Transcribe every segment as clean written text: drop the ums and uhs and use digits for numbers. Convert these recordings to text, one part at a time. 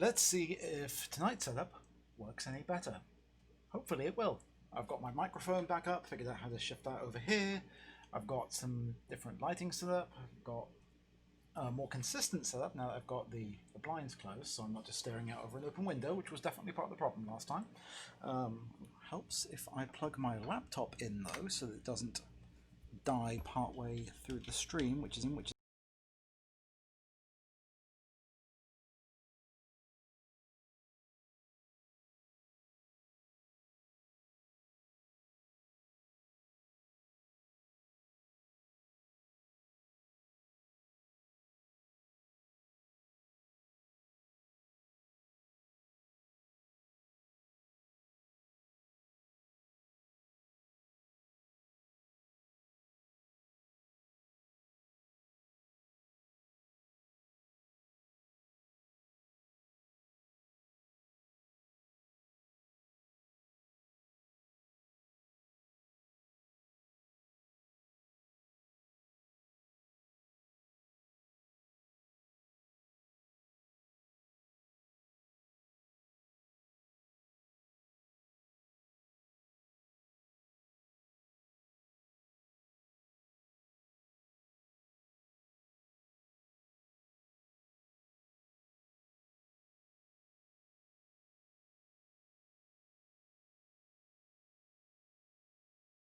Let's see if tonight's setup works any better. Hopefully it will. I've got my microphone back up, figured out how to shift that over here. I've got some different lighting set up. I've got a more consistent setup now that I've got the blinds closed, so I'm not just staring out over an open window, which was definitely part of the problem last time. Helps if I plug my laptop in though, so that it doesn't die partway through the stream, which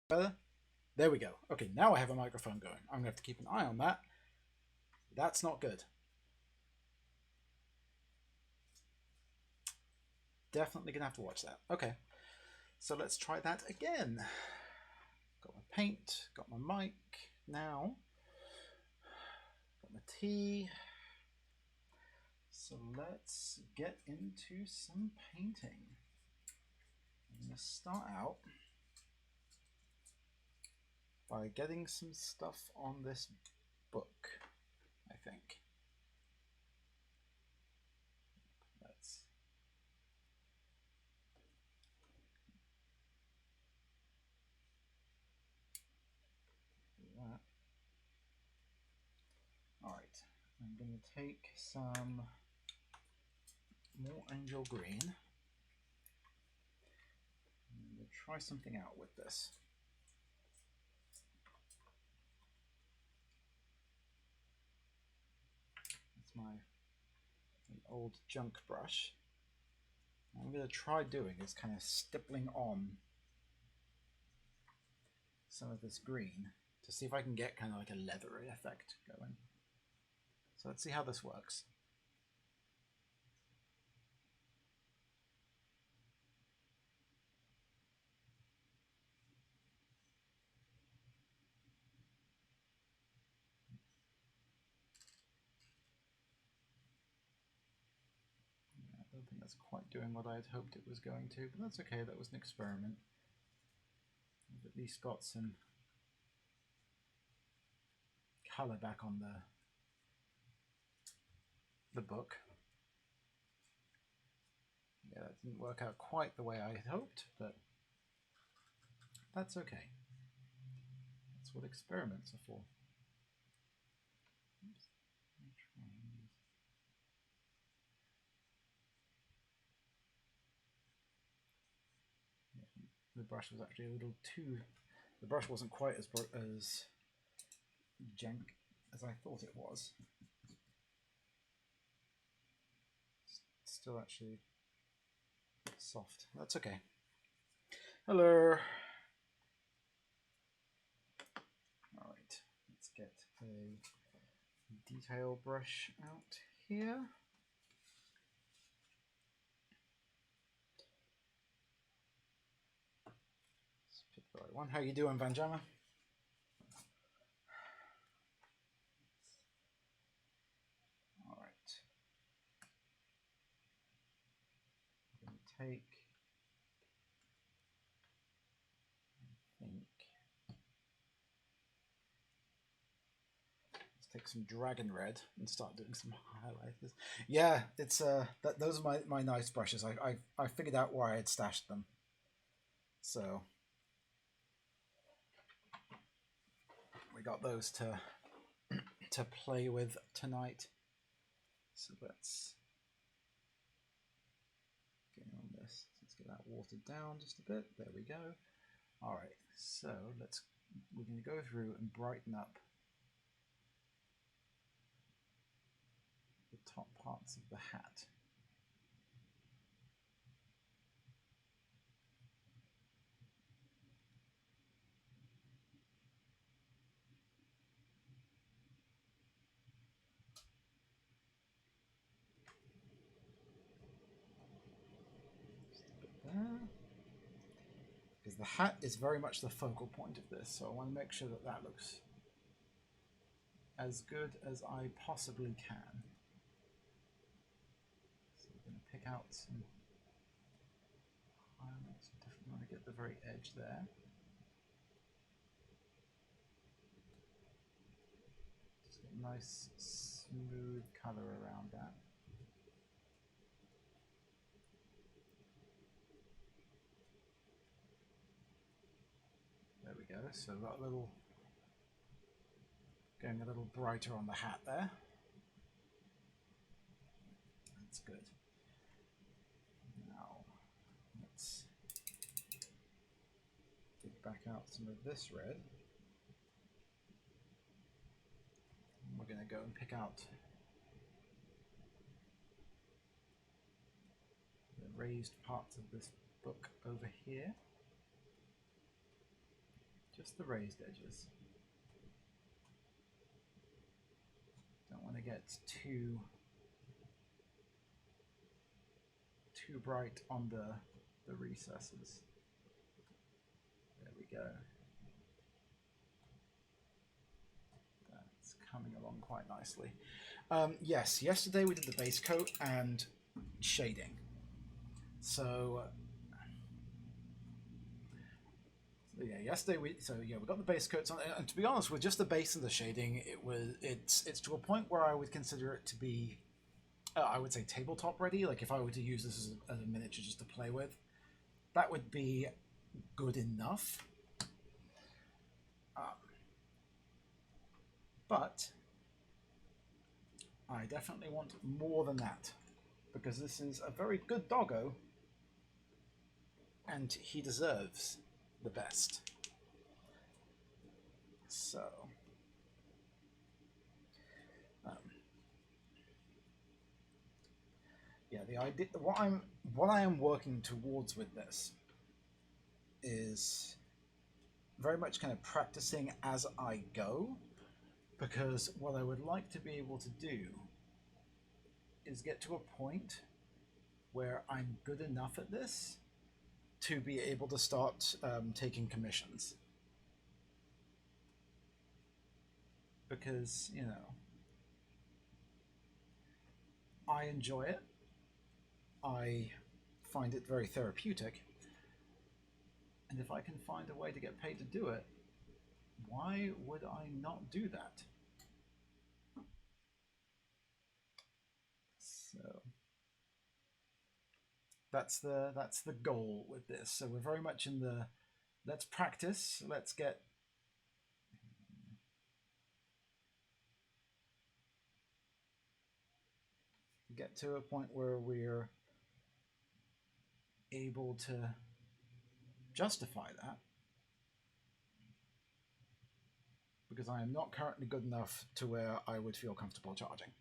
better. There we go. Okay, now I have a microphone going. I'm going to have to keep an eye on that. That's not good. Definitely going to have to watch that. Okay, so let's try that again. Got my paint, got my mic now, got my tea. So let's get into some painting. I'm going to start out by getting some stuff on this book, I think. Let's do that. Alright, I'm going to take some more angel green. I'm going to try something out with this. It's my old junk brush. What I'm going to try doing is kind of stippling on some of this green to see if I can get kind of like a leathery effect going. So let's see how this works. I don't think that's quite doing what I had hoped it was going to, but that's okay, that was an experiment. I've at least got some colour back on the book. Yeah, that didn't work out quite the way I had hoped, but that's okay. That's what experiments are for. Oops. The brush was actually a little too... The brush wasn't quite as jank as I thought it was. It's still actually soft. That's okay. Hello. Alright, let's get a detail brush out here. Let's pick the right one. How you doing, Van Jammer? Alright. I'm going to take... Take some dragon red and start doing some highlighters. Yeah, it's those are my nice brushes. I figured out where I had stashed them. So we got those to play with tonight. So let's this. Let's get that watered down just a bit. There we go. All right, so we're going to go through and brighten up the top parts of the hat. Because the hat is very much the focal point of this, so I want to make sure that that looks as good as I possibly can. So we're going to pick out some highlights. Definitely want to get the very edge there. Just get a nice smooth color around that. There we go. So that little, going a little brighter on the hat there. That's good. Now let's dig back out some of this red. And we're going to go and pick out the raised parts of this book over here. Just the raised edges. Don't want to get too bright on the recesses. There we go. That's coming along quite nicely. Yes, yesterday we did the base coat and shading. So yeah, yesterday we got the base coats on, and to be honest, with just the base and the shading, it's to a point where I would consider it to be, I would say, tabletop ready. Like if I were to use this as a miniature just to play with, that would be good enough. But I definitely want more than that, because this is a very good doggo, and he deserves the best. So yeah, the idea, what I am working towards with this is very much kind of practicing as I go, because what I would like to be able to do is get to a point where I'm good enough at this to be able to start taking commissions. Because, you know, I enjoy it. I find it very therapeutic. And if I can find a way to get paid to do it, why would I not do that? So that's the goal with this. So we're very much in the let's practice, let's get to a point where we're able to justify that, because I am not currently good enough to where I would feel comfortable charging.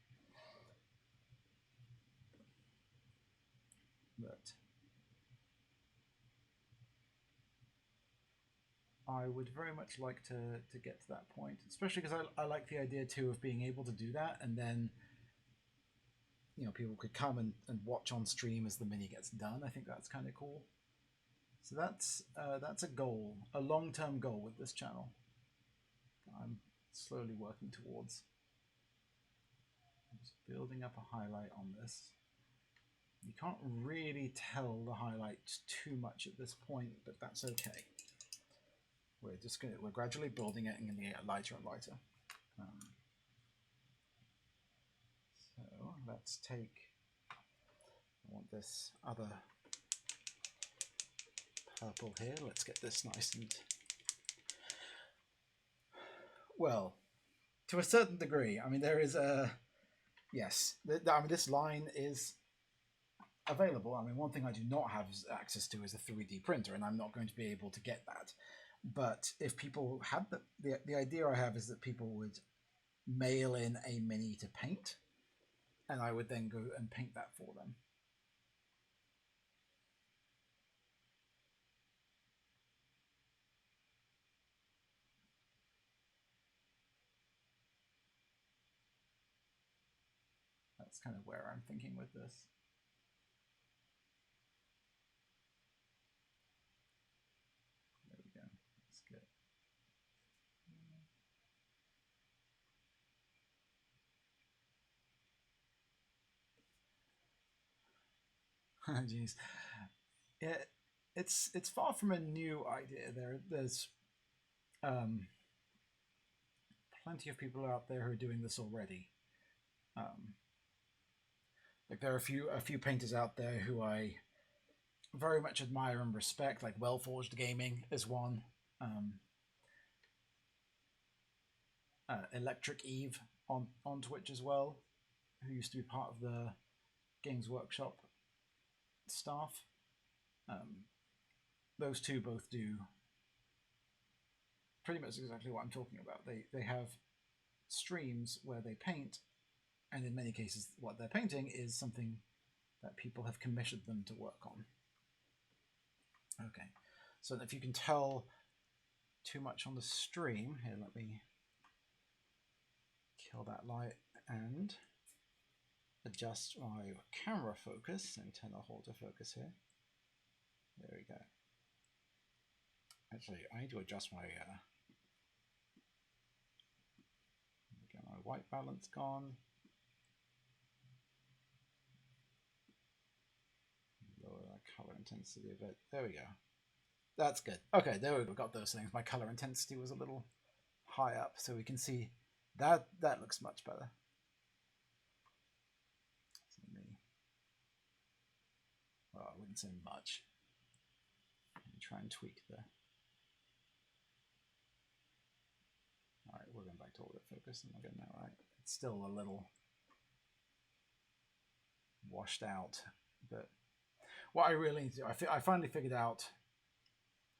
But I would very much like to get to that point, especially because I like the idea too of being able to do that, and then, you know, people could come and watch on stream as the mini gets done. I think that's kind of cool. So that's a goal, a long-term goal with this channel. I'm slowly working towards. I'm just building up a highlight on this. You can't really tell the highlights too much at this point, but that's okay. We're gradually building it and going to get lighter and lighter. So let's take, I want this other purple here. Let's get this nice and, well, to a certain degree. I mean, there is a, yes, I mean, this line is available. I mean, one thing I do not have access to is a 3D printer, and I'm not going to be able to get that. But if people had the idea I have is that people would mail in a mini to paint, and I would then go and paint that for them. That's kind of where I'm thinking with this. There we go. That's good. Jeez. It's far from a new idea. There's plenty of people out there who are doing this already. Like there are a few painters out there who I very much admire and respect. Like Well Forged Gaming is one. Electric Eve on Twitch as well, who used to be part of the Games Workshop staff. Those two both do pretty much exactly what I'm talking about. They have streams where they paint, and in many cases, what they're painting is something that people have commissioned them to work on. Okay, so if you can tell too much on the stream, here, let me kill that light and adjust my camera focus and turn the autofocus here. There we go. Actually, I need to adjust my get my white balance gone. Lower that color intensity a bit. There we go. That's good. Okay, there we go. Got those things. My color intensity was a little high up, so we can see that looks much better. Well, I wouldn't say much. Let me try and tweak the. All right, we're going back to autofocus. Am I getting that right? It's still a little washed out, but what I really need to do, I finally figured out.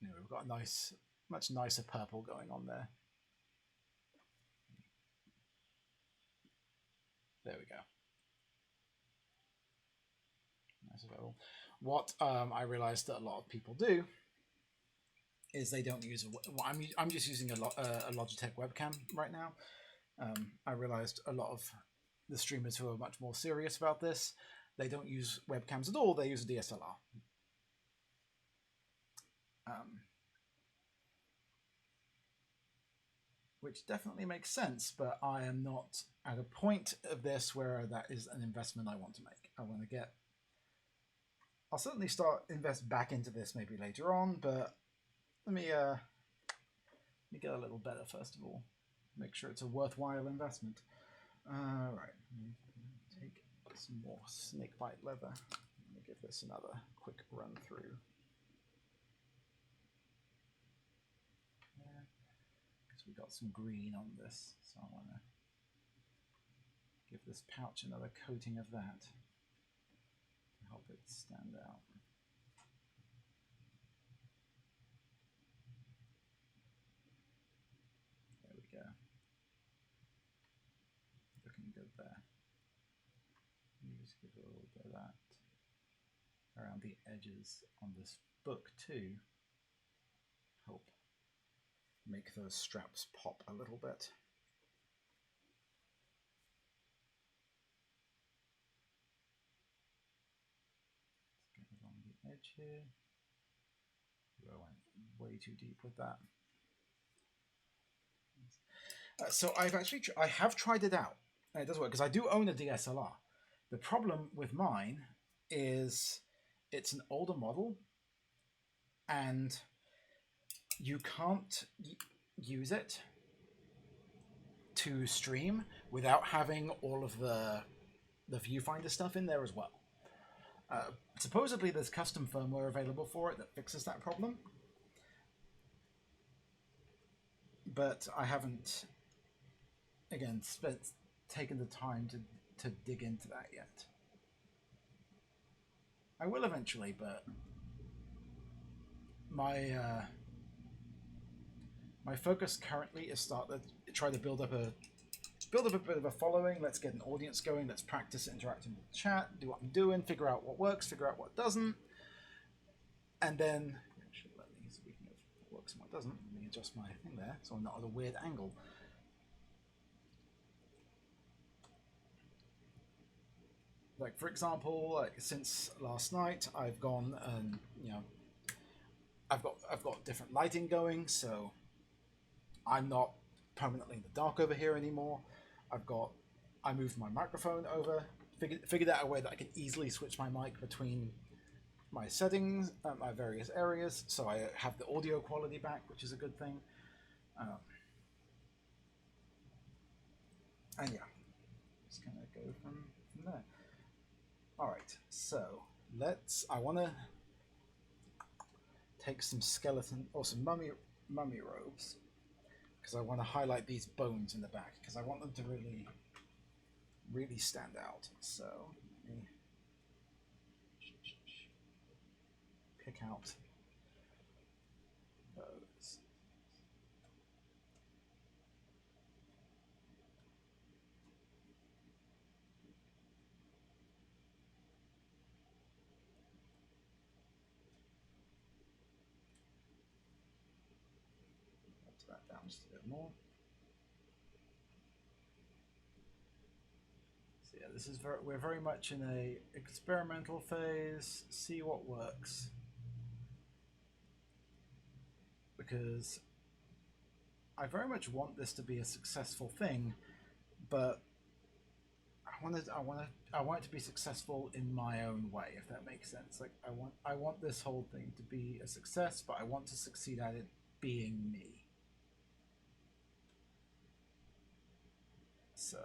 You know, we've got a nice, much nicer purple going on there. There we go. Nice purple. What I realized that a lot of people do is they don't use I'm just using a Logitech webcam right now. I realized a lot of the streamers who are much more serious about this, they don't use webcams at all. They use a DSLR. Which definitely makes sense, but I am not at a point of this where that is an investment I want to make. I want to get. I'll certainly invest back into this maybe later on, but let me get a little better first of all. Make sure it's a worthwhile investment. Right, take some more snakebite leather. Let me give this another quick run through. Because we got some green on this, so I want to give this pouch another coating of that to help it stand out. There we go. Looking good there. Just give it a little bit of that around the edges on this book too. Help make those straps pop a little bit. Let's get along the edge here. I went way too deep with that. So I have tried it out. And it does work because I do own a DSLR. The problem with mine is it's an older model and you can't use it to stream without having all of the viewfinder stuff in there as well. Supposedly there's custom firmware available for it that fixes that problem, but I haven't again taken the time to dig into that yet. I will eventually, but my my focus currently is try to build up a bit of a following. Let's get an audience going. Let's practice interacting with the chat. Do what I'm doing. Figure out what works. Figure out what doesn't. And then, actually, speaking of what works and what doesn't, let me adjust my thing there so I'm not at a weird angle. Like, for example, like since last night, I've gone and I've got different lighting going, so I'm not permanently in the dark over here anymore. I moved my microphone over, figured out a way that I can easily switch my mic between my settings, my various areas, so I have the audio quality back, which is a good thing. And yeah, just kind of go from there. All right, so I want to take some skeleton or some mummy robes because I want to highlight these bones in the back because I want them to really stand out. So let me pick out those. Up to that down just a bit more. So yeah, we're very much in a experimental phase. See what works. Because I very much want this to be a successful thing, but I want it to be successful in my own way, if that makes sense. Like I want this whole thing to be a success, but I want to succeed at it being me. So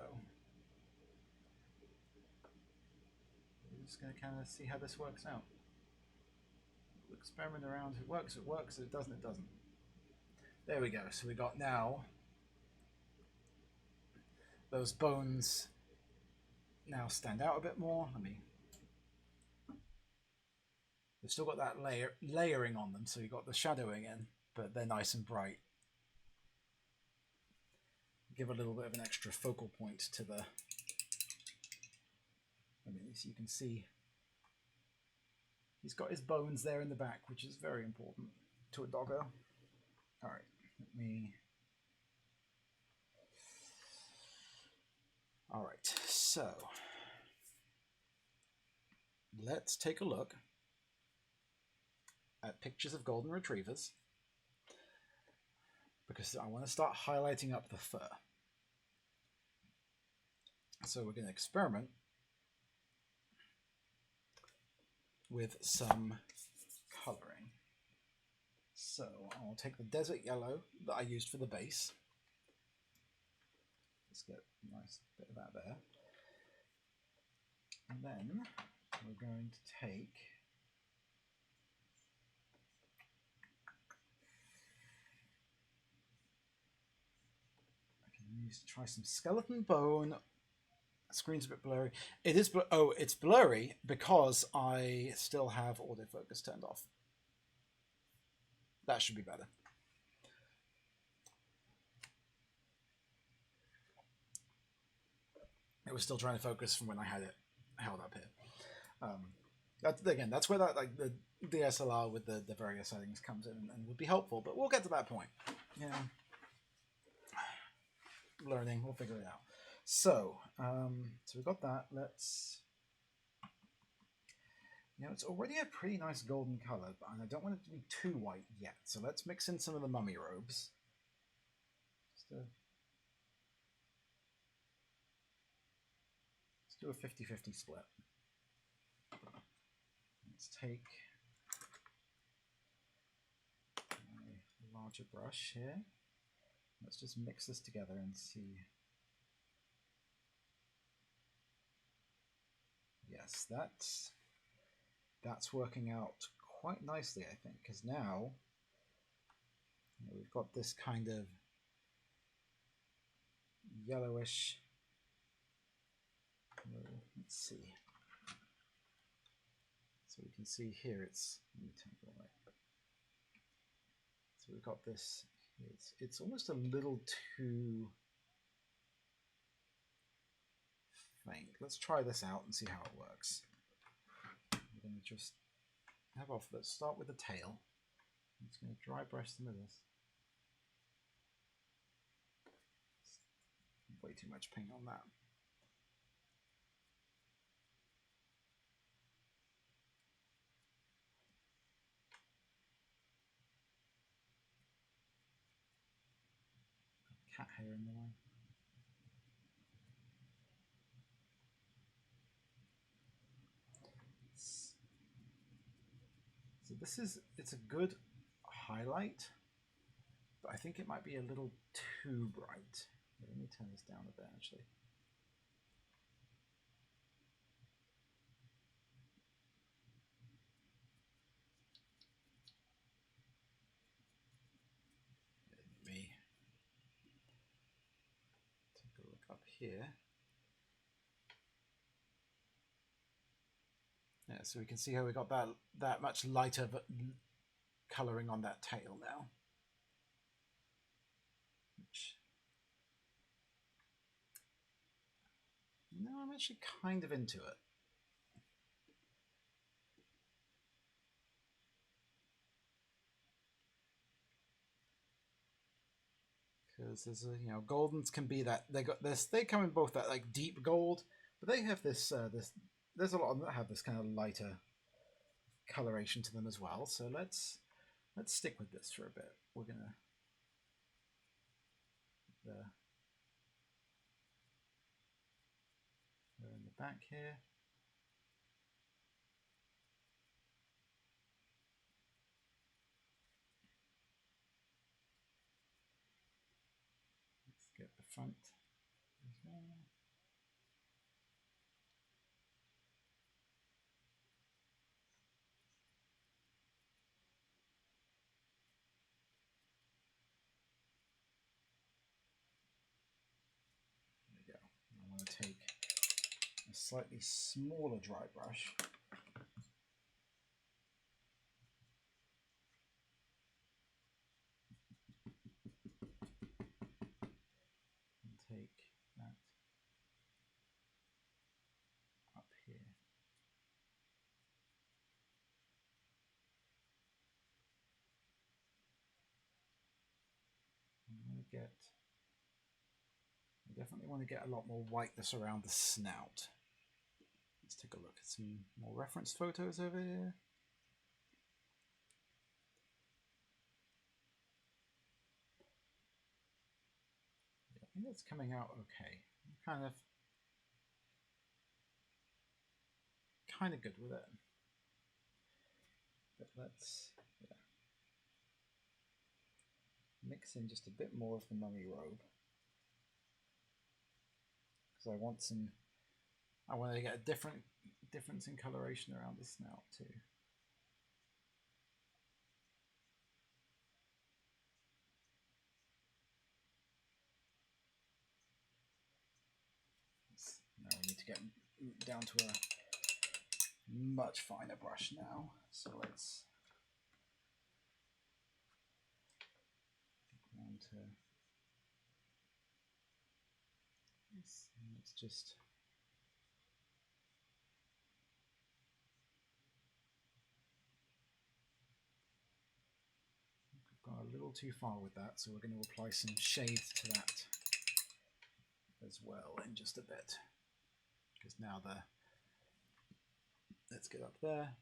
we're just gonna kind of see how this works out. We'll experiment around. If it works, it works. If it doesn't, it doesn't. There we go. So we got now those bones now stand out a bit more. They've still got that layering on them, so you've got the shadowing in, but they're nice and bright. Give a little bit of an extra focal point to the. So you can see he's got his bones there in the back, which is very important to a doggo. All right, let me. All right, so let's take a look at pictures of golden retrievers because I want to start highlighting up the fur. So we're going to experiment with some coloring. So I'll take the desert yellow that I used for the base. Let's get a nice bit of that there. And then we're going to take try some skeleton bone. Screen's a bit blurry. It is. It's blurry because I still have autofocus turned off. That should be better. It was still trying to focus from when I had it held up here. That's where that like the DSLR with the various settings comes in and would be helpful. But we'll get to that point. Learning, we'll figure it out. So we've got that. Let's. It's already a pretty nice golden color, and I don't want it to be too white yet. So let's mix in some of the mummy robes. Let's do a 50-50 split. Let's take a larger brush here. Let's just mix this together and see. Yes, that's working out quite nicely, I think, because now we've got this kind of yellowish. Let's see. So we can see here it's, let me take it away. So we've got this, it's almost a little too faint. Let's try this out and see how it works. We're going to just have off, let's start with the tail. I'm just going to dry brush some of this. Way too much paint on that. Cat hair in the way. So this is, it's a good highlight, but I think it might be a little too bright. Let me turn this down a bit actually. Let me take a look up here. Yeah, so we can see how we got that much lighter colouring on that tail now. Which, no, I'm actually kind of into it. Because there's a, you know, Goldens can be that, they got this, they come in both that like deep gold, but they have this there's a lot of them that have this kind of lighter coloration to them as well. So let's stick with this for a bit. We're gonna the in the back here. Let's get the front as well. There we go. I want to take a slightly smaller dry brush. And take that up here. I definitely want to get a lot more whiteness around the snout. Let's take a look at some more reference photos over here. Yeah, I think it's coming out okay. I'm kind of good with it. But let's mix in just a bit more of the mummy robe. Because I want to get a difference in coloration around the snout too. Now we need to get down to a much finer brush now. So let's get down to this. Let's just gone a little too far with that, so we're going to apply some shade to that as well in just a bit. Because now let's get up there.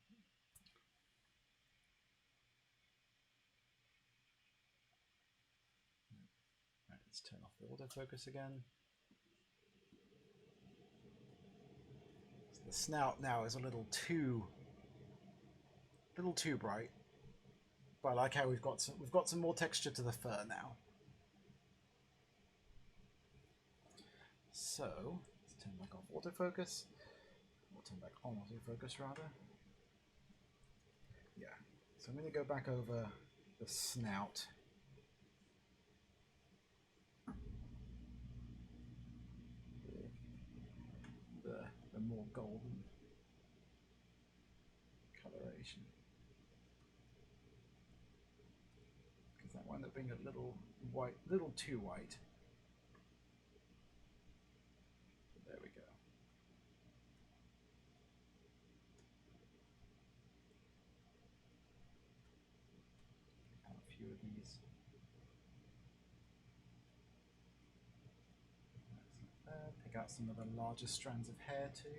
Right, let's turn off the autofocus again. So the snout now is a little too bright. But I like how we've got some more texture to the fur now. So let's turn back off autofocus. We'll turn back on autofocus rather. Yeah. So I'm going to go back over the snout. The more golden situation. Because that wound up being a little white, little too white. But there we go. Have a few of these. Pick out some of the larger strands of hair too.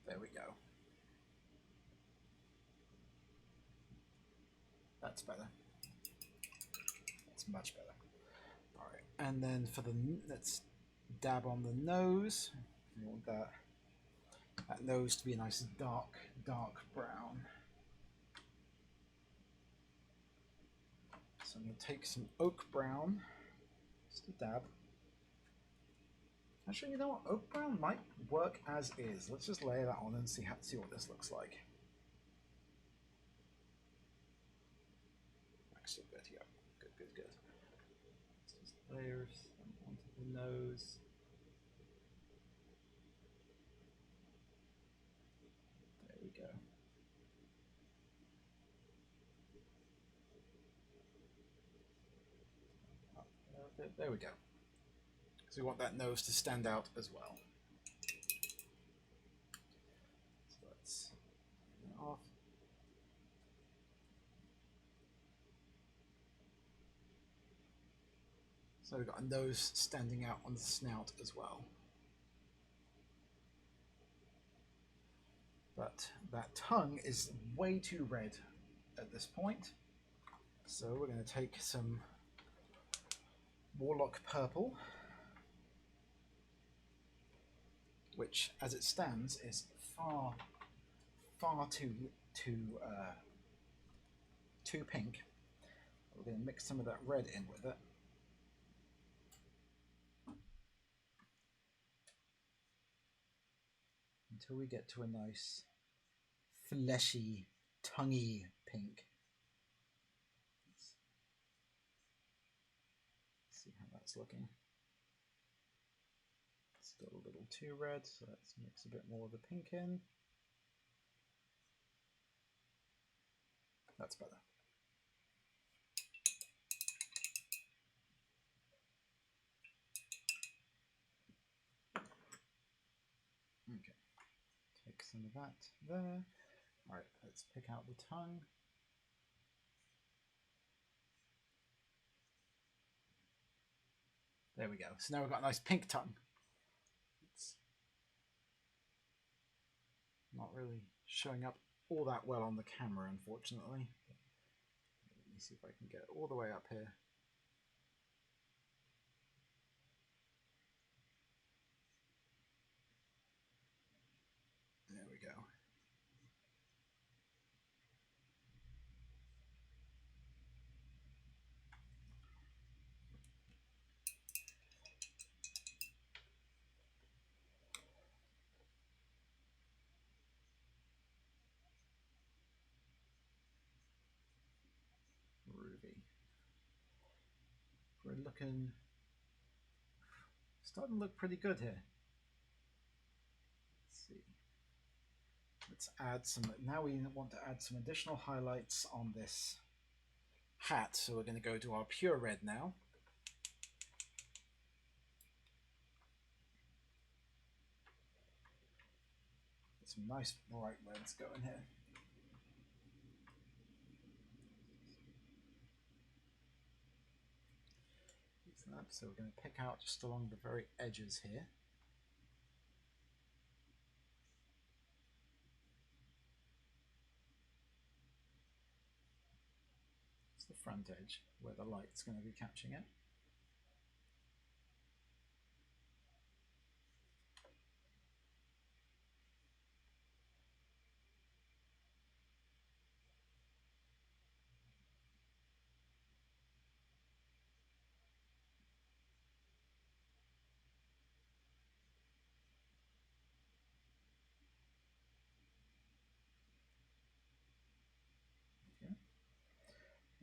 There we go. That's better. That's much better. All right, and then for the let's dab on the nose. We want that nose to be a nice dark brown. So I'm going to take some oak brown, just a dab. Actually, you know what? Oak brown might work as is. Let's just layer that on and see what this looks like. Actually, good. Yeah, good. Let's just layer some onto the nose. There we go. There we go. So we want that nose to stand out as well. So let's turn it off. So we've got a nose standing out on the snout as well. But that tongue is way too red at this point. So we're going to take some Warlock Purple, which, as it stands, is far too pink. We're going to mix some of that red in with it. Until we get to a nice, fleshy, tonguey pink. Let's see how that's looking. Still a little too red, so let's mix a bit more of the pink in. That's better. Okay, take some of that there. All right, let's pick out the tongue. There we go. So now we've got a nice pink tongue. It's not really showing up all that well on the camera, unfortunately. Let me see if I can get it all the way up here. There we go. Ruby. We're starting to look pretty good here. Let's see. Let's add some, now we want to add some additional highlights on this hat. So we're going to go to our pure red now. Get some nice bright reds going here. So we're going to pick out just along the very edges here. It's the front edge where the light's going to be catching it.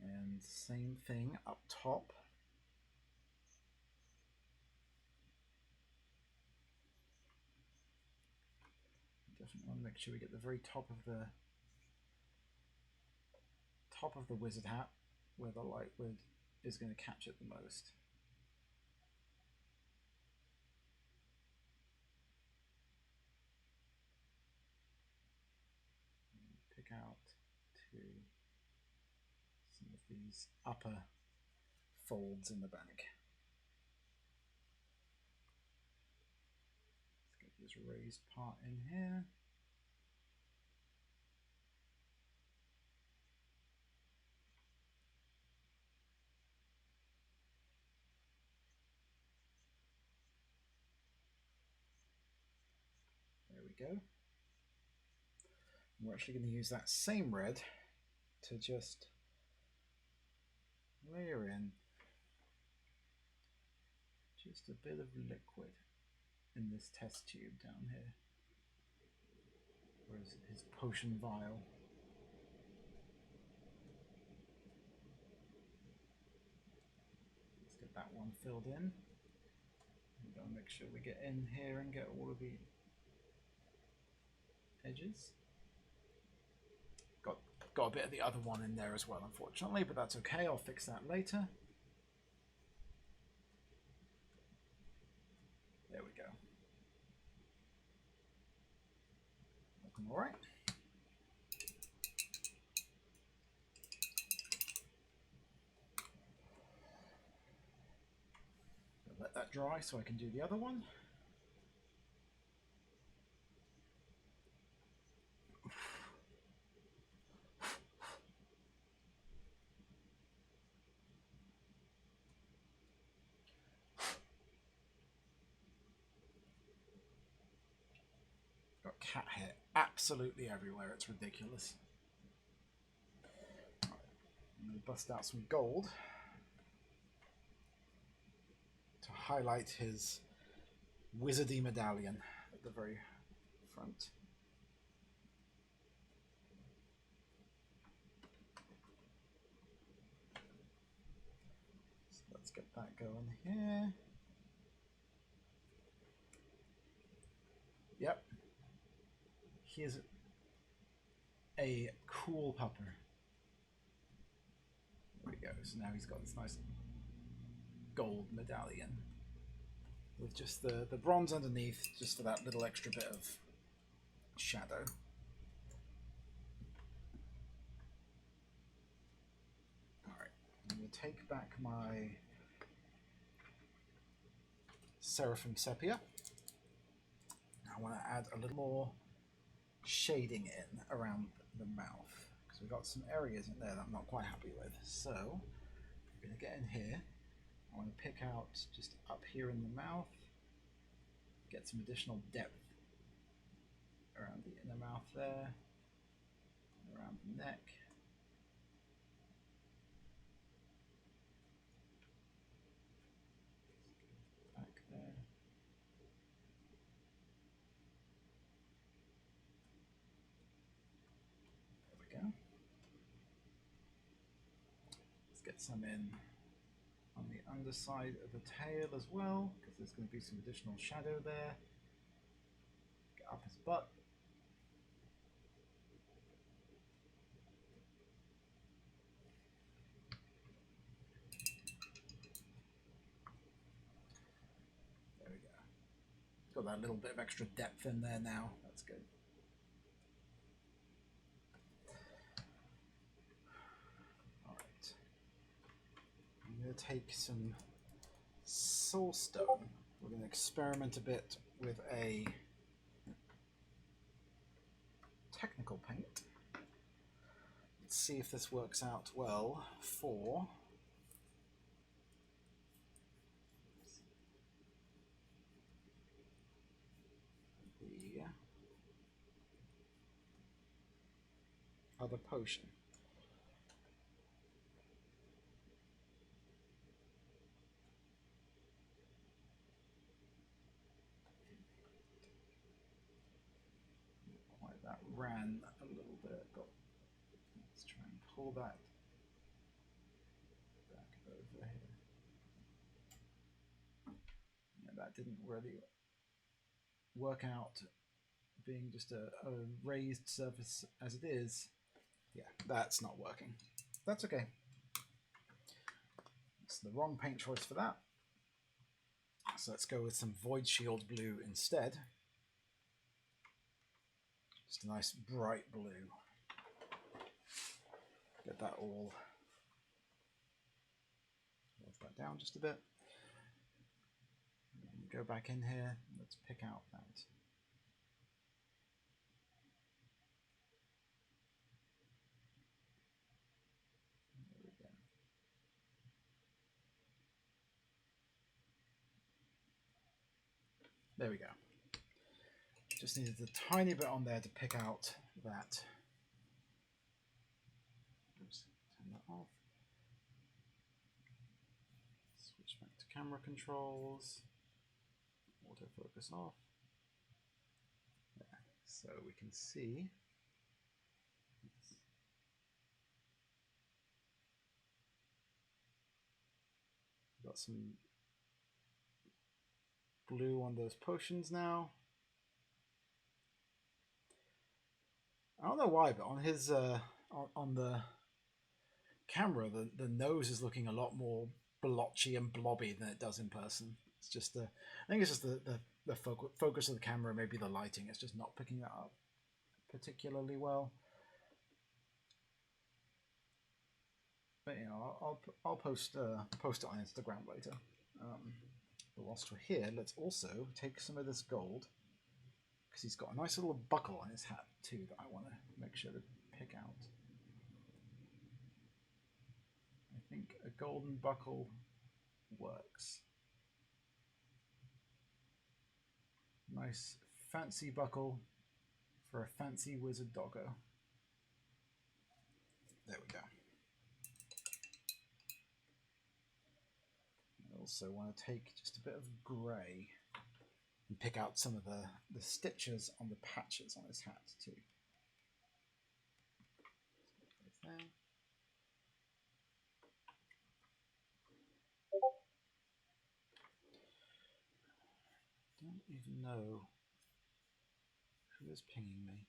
And same thing up top. Definitely want to make sure we get the very top of the wizard hat where the lightwood is going to catch it the most. Pick out to some of these upper folds in the back. Let's get this raised part in here. There we go. We're actually going to use that same red to just layer in just a bit of liquid in this test tube down here. Where's his potion vial? Let's get that one filled in. We've got to make sure we get in here and get all of the edges. Got a bit of the other one in there as well, unfortunately, but that's okay. I'll fix that later. There we go. Looking all right. Let that dry so I can do the other one. Got cat hair absolutely everywhere. It's ridiculous. Right. I'm going to bust out some gold to highlight his wizardy medallion at the very front. So let's get that going here. Yep. Here's a cool pupper. There we go. So now he's got this nice gold medallion with just the bronze underneath, just for that little extra bit of shadow. Alright, I'm going to take back my Seraphim Sepia. I want to add a little more shading in around the mouth, because we've got some areas in there that I'm not quite happy with. So I'm going to get in here. I want to pick out just up here in the mouth, get some additional depth around the inner mouth there, around the neck. Back there. There we go. Let's get some in on the underside of the tail as well, because there's going to be some additional shadow there. Get up his butt. There we go. Got that little bit of extra depth in there now. That's good. Alright. I'm going to take some soulstone. We're going to experiment a bit with a technical paint. Let's see if this works out well for the other potion. Quite that ran a little bit. Let's try and pull that back over here. Yeah, that didn't really work out being just a raised surface as it is, yeah, that's not working. That's okay. It's the wrong paint choice for that. So let's go with some Void Shield blue instead. Just a nice bright blue. Get that all, move that down just a bit. And go back in here. Let's pick out that. There we go. There we go. Just needed a tiny bit on there to pick out that. Oops, turn that off. Switch back to camera controls. Autofocus off. There. So we can see. Got some blue on those potions now. I don't know why, but on his on the camera, the nose is looking a lot more blotchy and blobby than it does in person. It's just I think it's just the focus of the camera, maybe the lighting. It's just not picking that up particularly well. But you know, I'll post it on Instagram later. But whilst we're here, let's also take some of this gold, because he's got a nice little buckle on his hat too that I want to make sure to pick out. I think a golden buckle works. Nice fancy buckle for a fancy wizard doggo. There we go. I also want to take just a bit of grey and pick out some of the stitches on the patches on his hat too. There. Don't even know who is pinging me.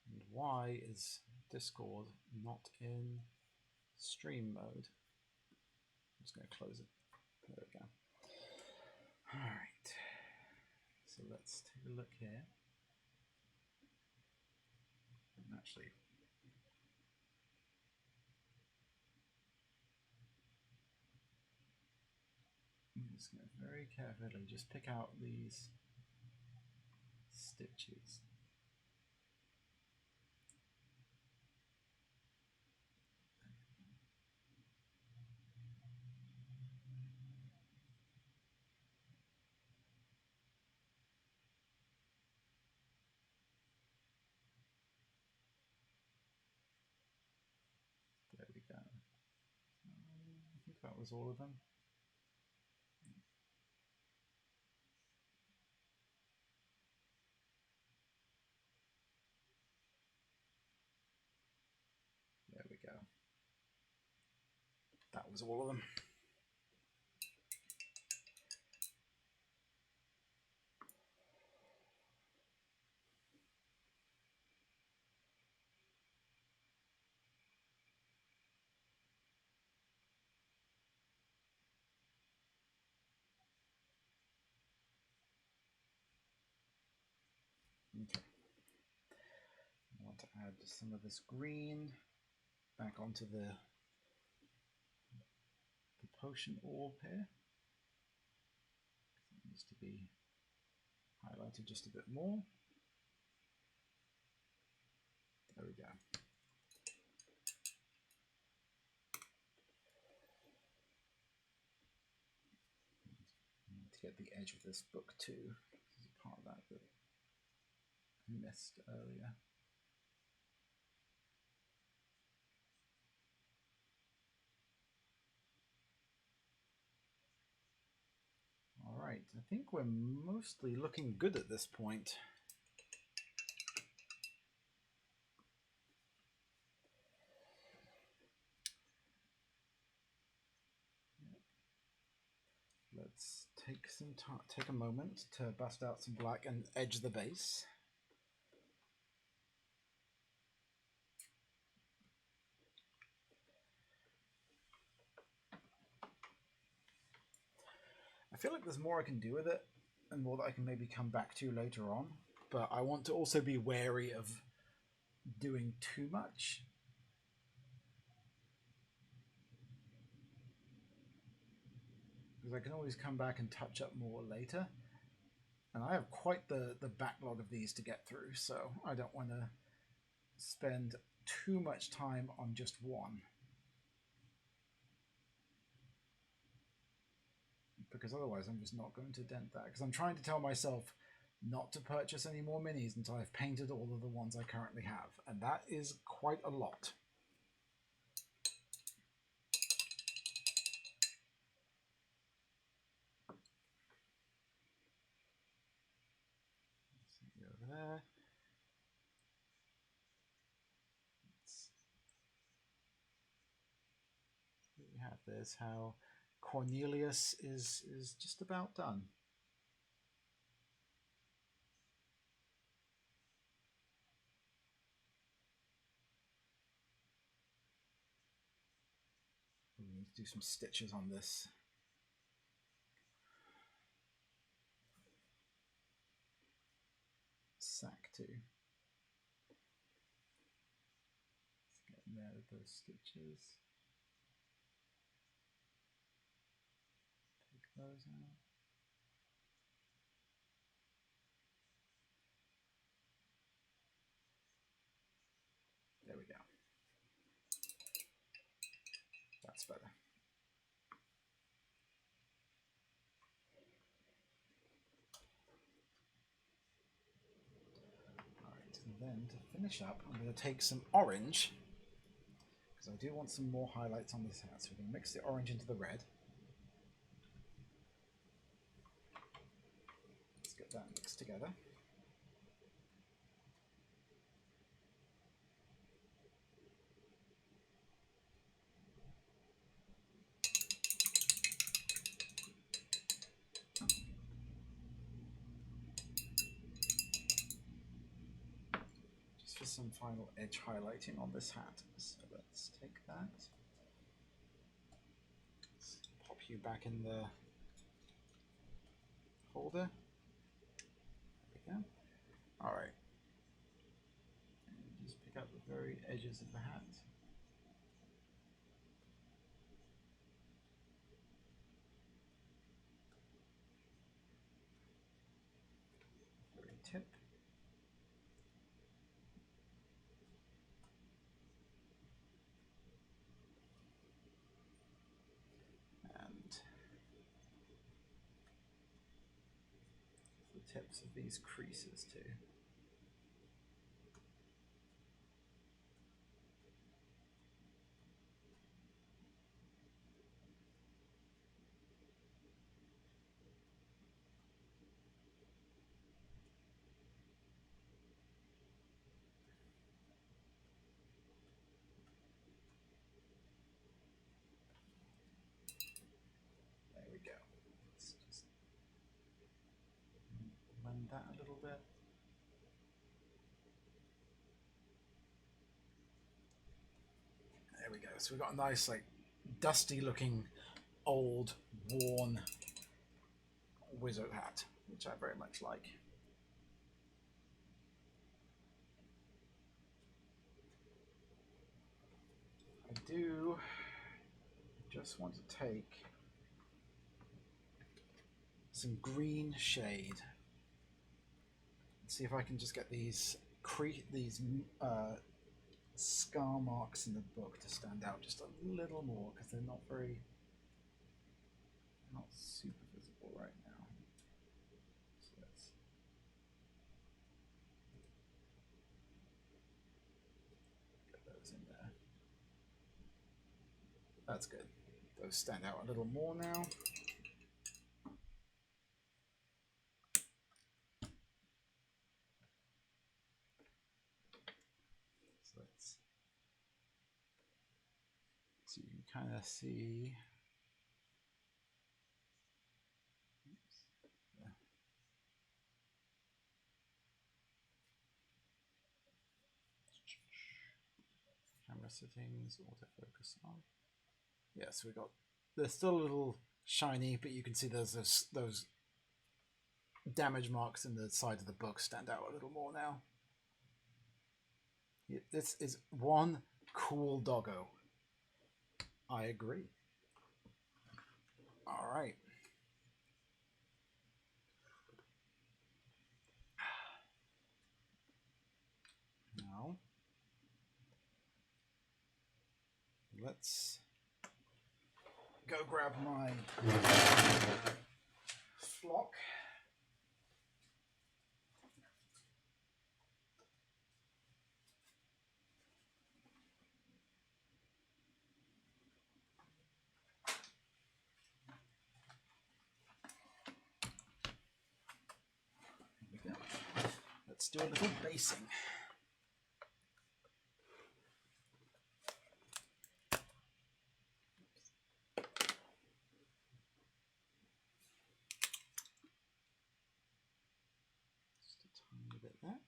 And why is Discord not in stream mode? I'm just going to close it. There we go. All right. So let's take a look here. And actually, I'm just going to very carefully just pick out these stitches. There we go. I think that was all of them. There we go. That was all of them. Okay. I want to add some of this green back onto the potion orb here. It needs to be highlighted just a bit more. There we go. I need to get the edge of this book too. This is part of that that I missed earlier. All right, I think we're mostly looking good at this point. let's take some time, take a moment to bust out some black and edge the base. I feel like there's more I can do with it and more that I can maybe come back to later on, but I want to also be wary of doing too much. Because I can always come back and touch up more later. And I have quite the backlog of these to get through, so I don't want to spend too much time on just one. Because otherwise I'm just not going to dent that. Because I'm trying to tell myself not to purchase any more minis until I've painted all of the ones I currently have. And that is quite a lot. Over there. We have this, how Cornelius is just about done. We need to do some stitches on this. Sack too. Let's get in there with those stitches. Take those out. There we go. That's better. Alright, and then to finish up, I'm going to take some orange, because I do want some more highlights on this hat. So we're going to mix the orange into the red. Let's get that mixed together. For some final edge highlighting on this hat. So let's take that. Let's pop you back in the holder. There we go. Alright. Just pick up the very edges of the hat. Very tip. Tips of these creases too. There we go. Let's just blend that a little bit. There we go. So we've got a nice, like, dusty looking, old, worn wizard hat, which I very much like. I do just want to take some green shade and see if I can just get these scar marks in the book to stand out just a little more, because they're not super visible right now. So let's get those in there. That's good. Those stand out a little more now. So you can kind of see settings, autofocus on. Yeah, so we got, they're still a little shiny, but you can see there's those damage marks in the side of the book stand out a little more now. This is one cool doggo. I agree. All right. Now, let's go grab my flock. Here we go. Let's do a little basing. There.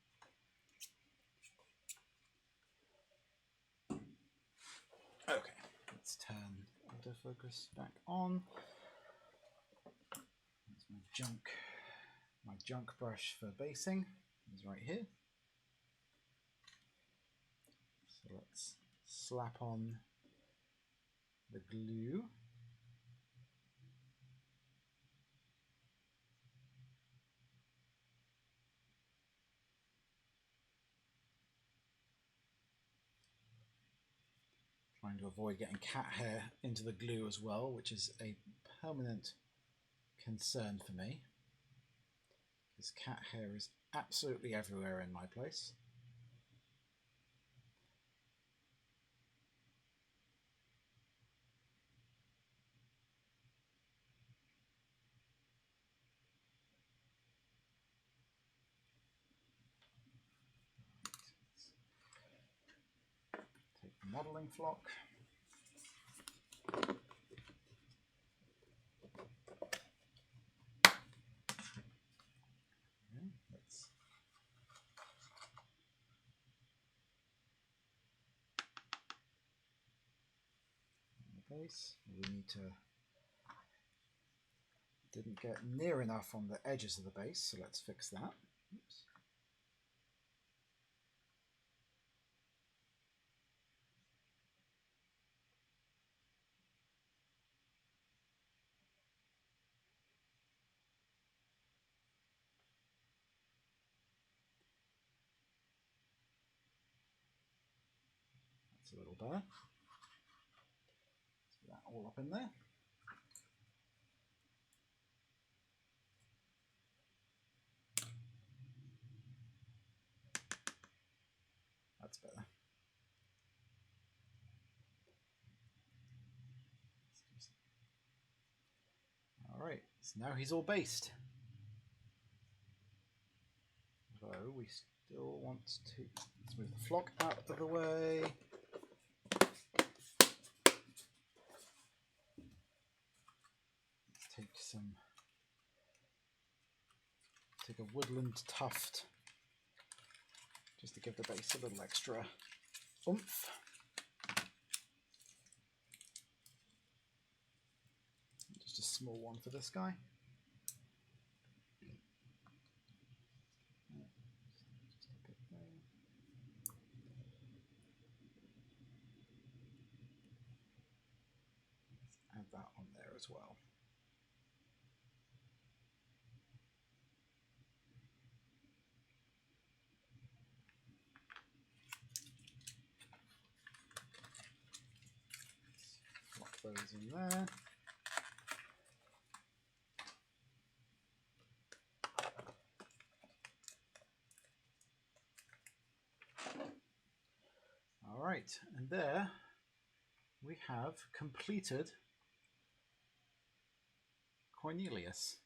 Okay, let's turn autofocus back on. There's my junk brush for basing is right here. So let's slap on the glue. Trying to avoid getting cat hair into the glue as well, which is a permanent concern for me, because cat hair is absolutely everywhere in my place. Take the modeling flock. Let's on the base. We need to, didn't get near enough on the edges of the base, so let's fix that. Oops. That's a little better. Put that all up in there. That's better. All right, so now he's all based. Although we still want to, let's move the flock out of the way. Take a woodland tuft just to give the base a little extra oomph. Just a small one for this guy. Let's add that on there as well. Lock those in there. All right, and there we have completed Cornelius.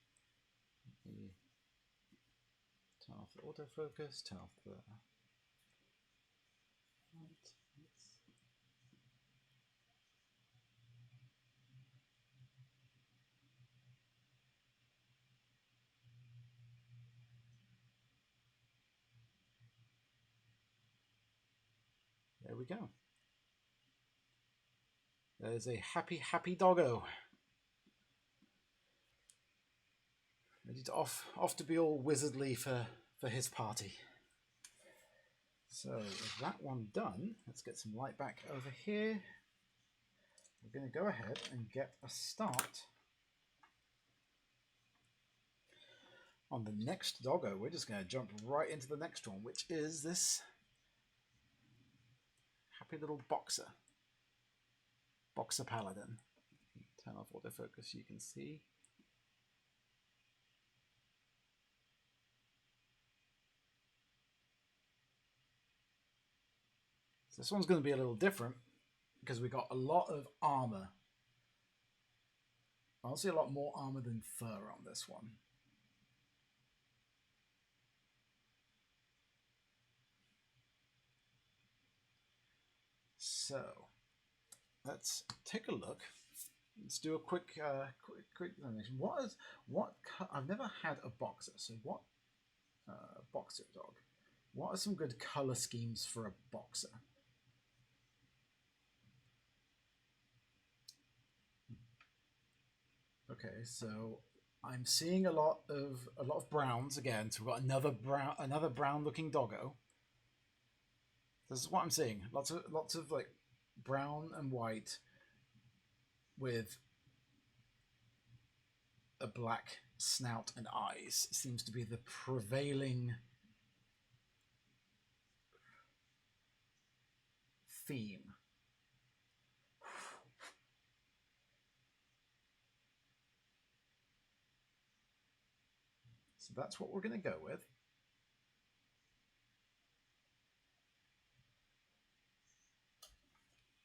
Turn off the autofocus, turn off the there we go. There's a happy doggo. Ready to off to be all wizardly for his party. So with that one done, let's get some light back over here. We're going to go ahead and get a start on the next doggo. We're just going to jump right into the next one, which is this happy little boxer paladin. Turn off autofocus so you can see. So this one's going to be a little different because we got a lot of armor. Honestly, a lot more armor than fur on this one. So let's take a look. Let's do a quick examination. I've never had a boxer. So what boxer dog? What are some good color schemes for a boxer? Okay, so I'm seeing a lot of browns again. So we've got another brown looking doggo. This is what I'm seeing. Lots of like brown and white with a black snout and eyes seems to be the prevailing theme. So that's what we're going to go with.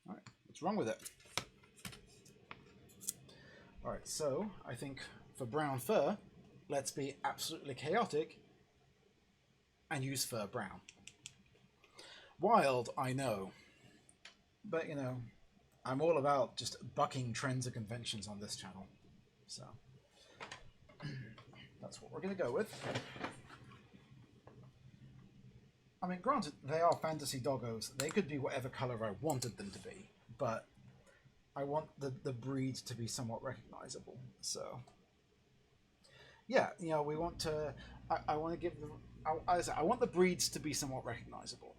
All right, what's wrong with it? All right, so I think for brown fur, let's be absolutely chaotic and use fur brown. Wild, I know. But, you know, I'm all about just bucking trends and conventions on this channel. So that's what we're going to go with. I mean, granted, they are fantasy doggos. They could be whatever color I wanted them to be, but I want the breed to be somewhat recognizable. So, yeah, you know, we want to. I want to give them. I want the breeds to be somewhat recognizable.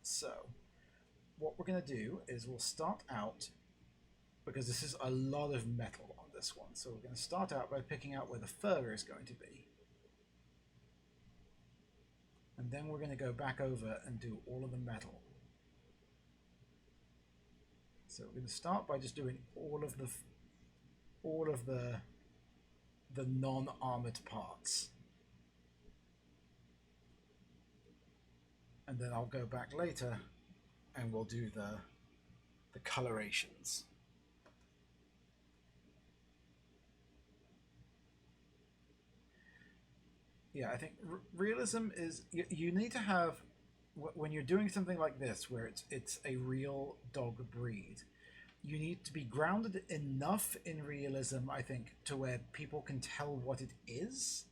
So, what we're going to do is we'll start out, because this is a lot of metal on this one. So we're going to start out by picking out where the fur is going to be. And then we're going to go back over and do all of the metal. So we're going to start by just doing all of the non-armored parts. And then I'll go back later and we'll do the colorations. Yeah, I think realism is you need to have, when you're doing something like this where it's a real dog breed, you need to be grounded enough in realism, I think, to where people can tell what it is,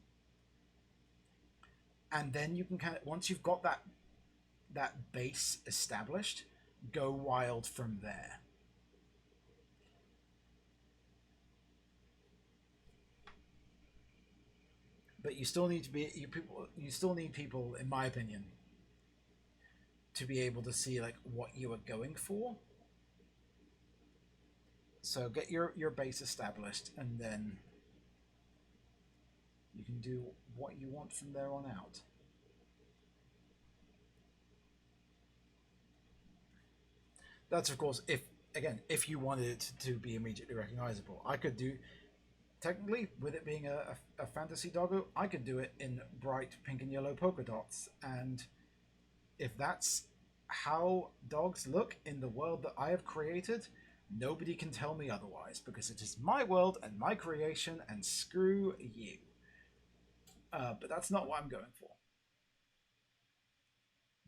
and then you can kind of, once you've got that base established, go wild from there. But you still need to be you still need people, in my opinion, to be able to see like what you are going for. So get your base established, and then you can do what you want from there on out. That's of course if you wanted it to be immediately recognizable. I could do, technically, with it being a fantasy doggo, I could do it in bright pink and yellow polka dots, and if that's how dogs look in the world that I have created, nobody can tell me otherwise, because it is my world and my creation, and screw you. But that's not what I'm going for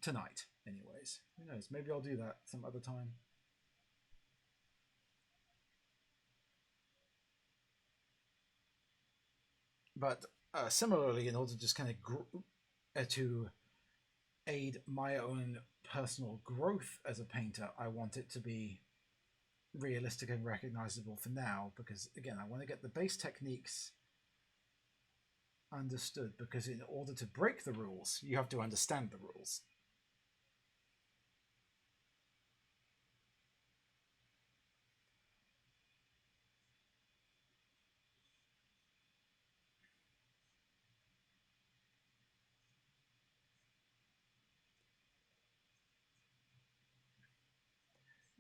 tonight, anyways. Who knows? Maybe I'll do that some other time. But similarly, in order to just kind of to aid my own personal growth as a painter, I want it to be realistic and recognizable for now, because again, I want to get the base techniques understood, because in order to break the rules, you have to understand the rules.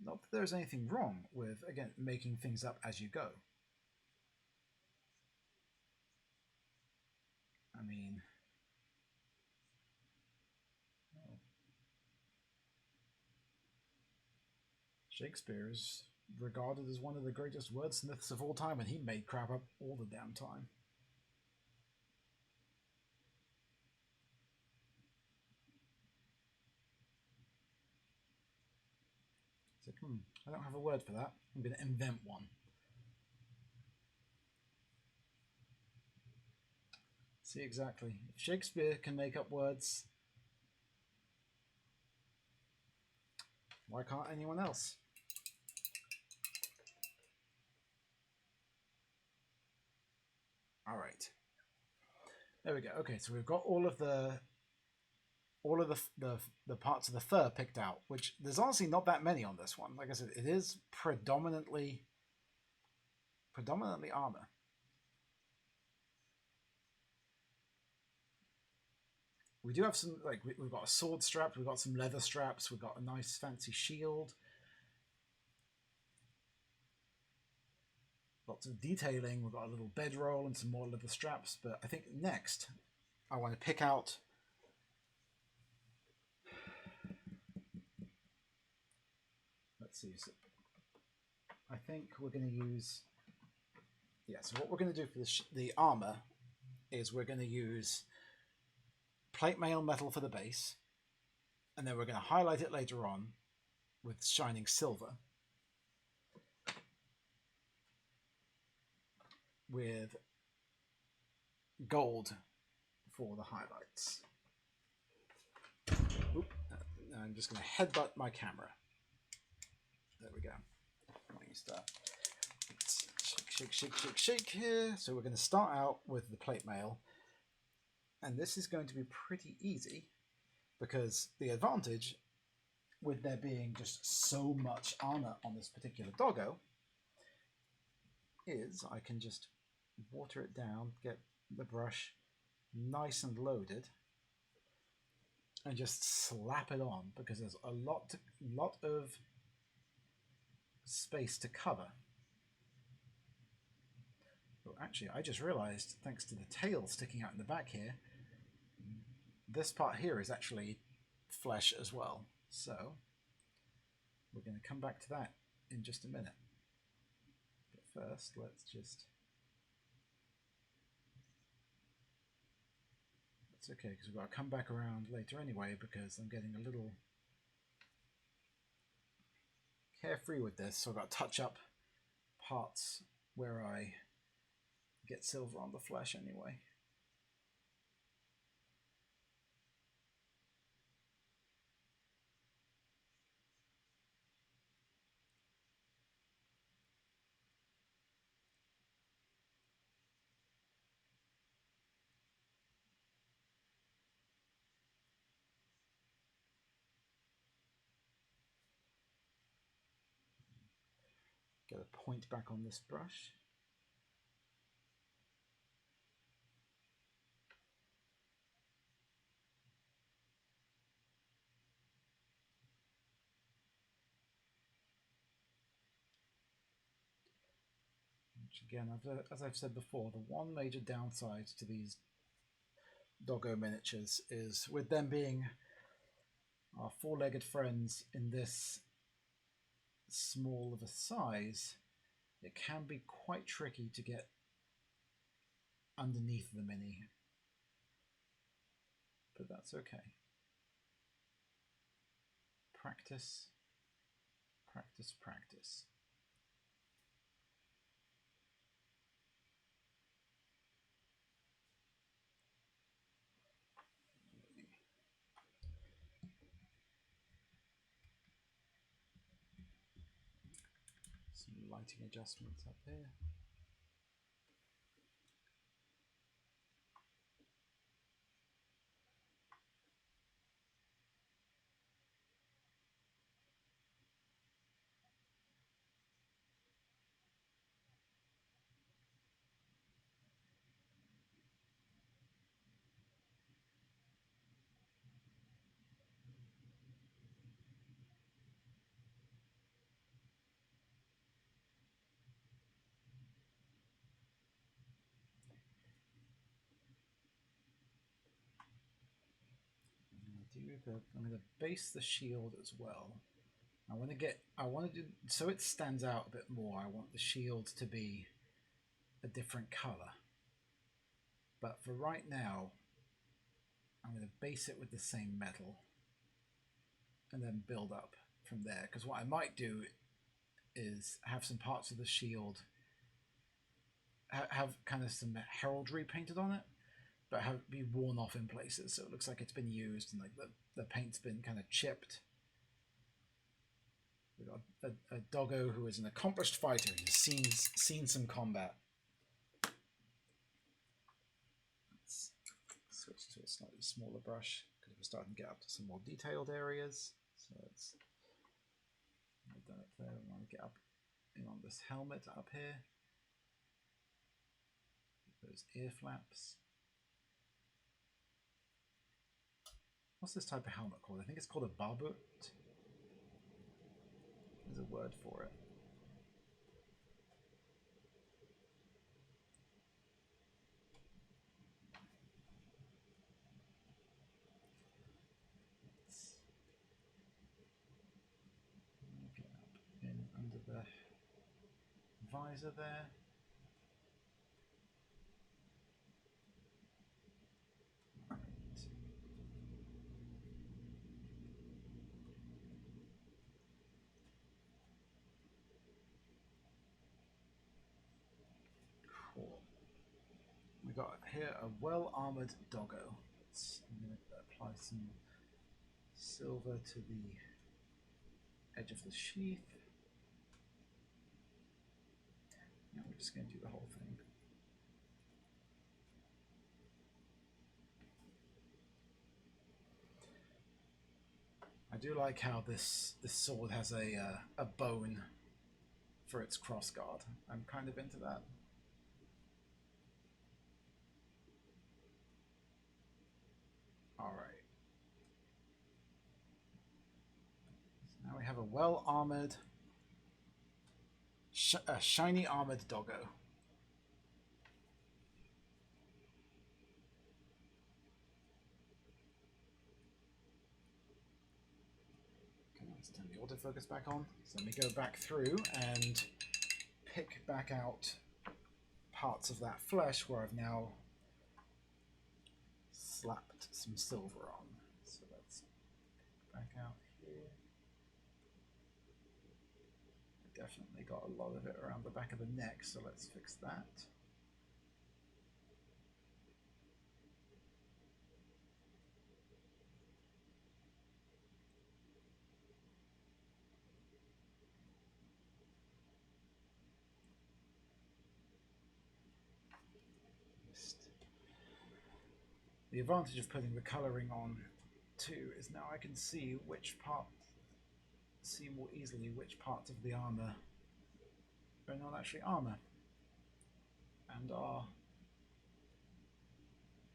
Not that there's anything wrong with, again, making things up as you go. I mean, Shakespeare is regarded as one of the greatest wordsmiths of all time, and he made crap up all the damn time. It's like, I don't have a word for that. I'm going to invent one. See, exactly. If Shakespeare can make up words, why can't anyone else? All right. There we go. Okay, so we've got all of the the parts of the fur picked out, which there's honestly not that many on this one. Like I said, it is predominantly armor. We do have some, like, we've got a sword strap, we've got some leather straps, we've got a nice fancy shield. Lots of detailing, we've got a little bedroll and some more leather straps, but I think next I want to pick out let's see, so I think we're going to use, yeah, so what we're going to do for the armor is we're going to use plate mail metal for the base, and then we're going to highlight it later on with shining silver, with gold for the highlights. Oop, I'm just going to headbutt my camera. There we go. Shake here. So we're going to start out with the plate mail, and this is going to be pretty easy, because the advantage with there being just so much armor on this particular doggo is I can just water it down, get the brush nice and loaded, and just slap it on, because there's a lot of space to cover. Oh, actually, I just realized, thanks to the tail sticking out in the back here, this part here is actually flesh as well. So we're going to come back to that in just a minute. But first, let's just... It's okay, because we've got to come back around later anyway, because I'm getting a little carefree with this, so I've got to touch up parts where I get silver on the flesh anyway. Get a point back on this brush. Which again, as I've said before, the one major downside to these doggo miniatures is, with them being our four-legged friends in this small of a size, it can be quite tricky to get underneath the mini, but that's okay. Practice, practice, practice. lighting adjustments up here. I'm going to base the shield as well. I want to do, so it stands out a bit more, I want the shield to be a different color. But for right now, I'm going to base it with the same metal and then build up from there. Because what I might do is have some parts of the shield have kind of some heraldry painted on it, but have be worn off in places, so it looks like it's been used and like the paint's been kind of chipped. We've got a doggo who is an accomplished fighter who's seen some combat. Let's switch to a slightly smaller brush because we're starting to get up to some more detailed areas. So let's move that up there. We want to get up in on this helmet up here. Those ear flaps. What's this type of helmet called? I think it's called a barbut. There's a word for it. Get up in under the visor there. Cool. We got here a well-armored doggo. I'm going to apply some silver to the edge of the sheath. Now we're just going to do the whole thing. I do like how this sword has a bone for its crossguard. I'm kind of into that. All right. So now we have a well-armored, shiny armored doggo. Let's turn the autofocus back on. So let me go back through and pick back out parts of that flesh where I've now slapped some silver on. So let's pick back out here. I definitely got a lot of it around the back of the neck, so let's fix that. The advantage of putting the colouring on too is now I can see more easily which parts of the armour are not actually armour and are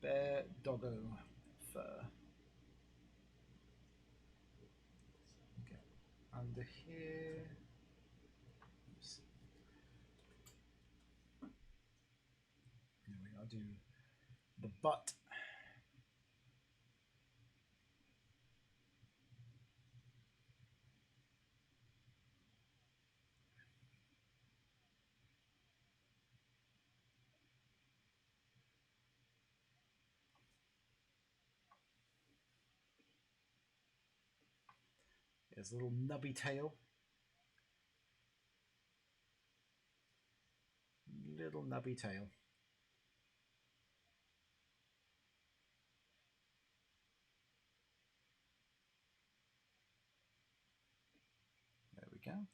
bare doggo fur. Okay, under here. Oops. Here we go. Do the butt. There's a little nubby tail. Little nubby tail. There we go.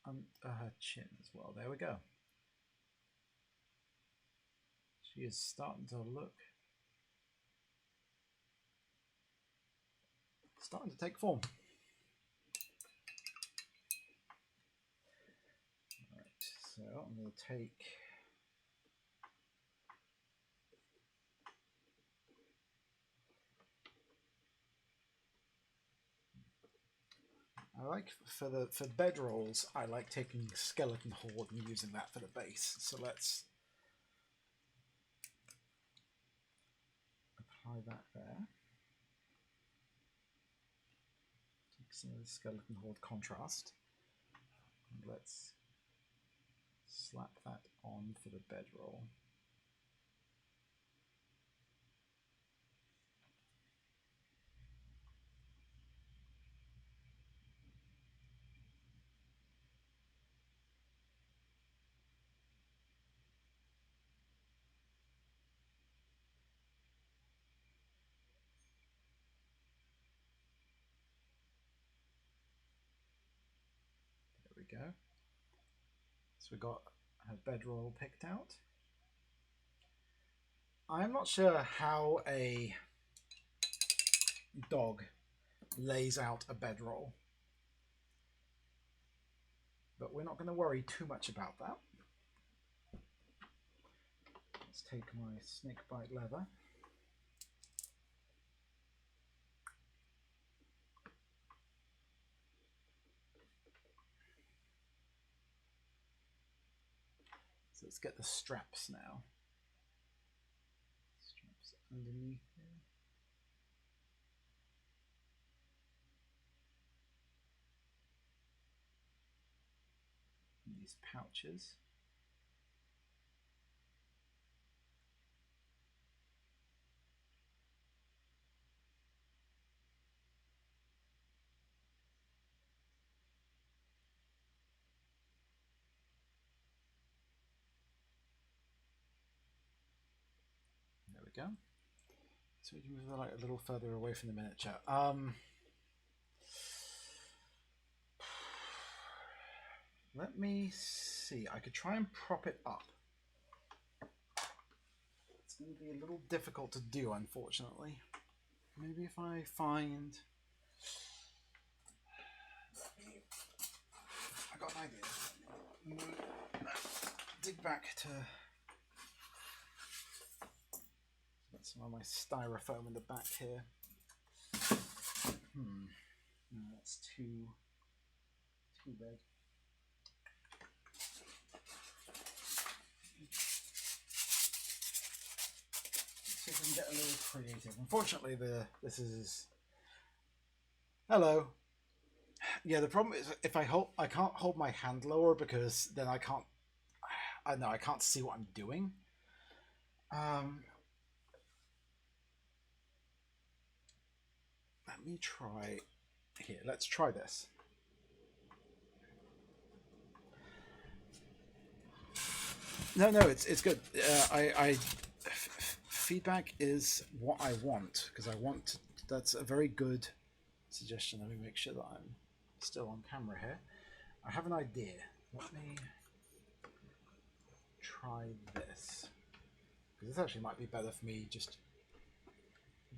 under her chin as well. There we go. She is starting to take form. Right, so I'm going to take for bedrolls, I like taking skeleton horde and using that for the base. So let's apply that there. Take some of the skeleton horde contrast. And let's slap that on for the bedroll. Go. So we got her bedroll picked out. I'm not sure how a dog lays out a bedroll, but we're not going to worry too much about that. Let's take my snakebite leather. So let's get the straps now. Straps underneath here. And these pouches. There we go. So we can move the light a little further away from the miniature. Let me see. I could try and prop it up. It's going to be a little difficult to do, unfortunately. Maybe if I find... I got an idea. Dig back to... Got some of my styrofoam in the back here. No, that's too big. See if we can get a little creative. Unfortunately, this is... Hello. Yeah, the problem is if I can't hold my hand lower because then I can't see what I'm doing. Let me try here. Let's try this. No, it's good. Feedback is what I want because I want. That's a very good suggestion. Let me make sure that I'm still on camera here. I have an idea. Let me try this because this actually might be better for me just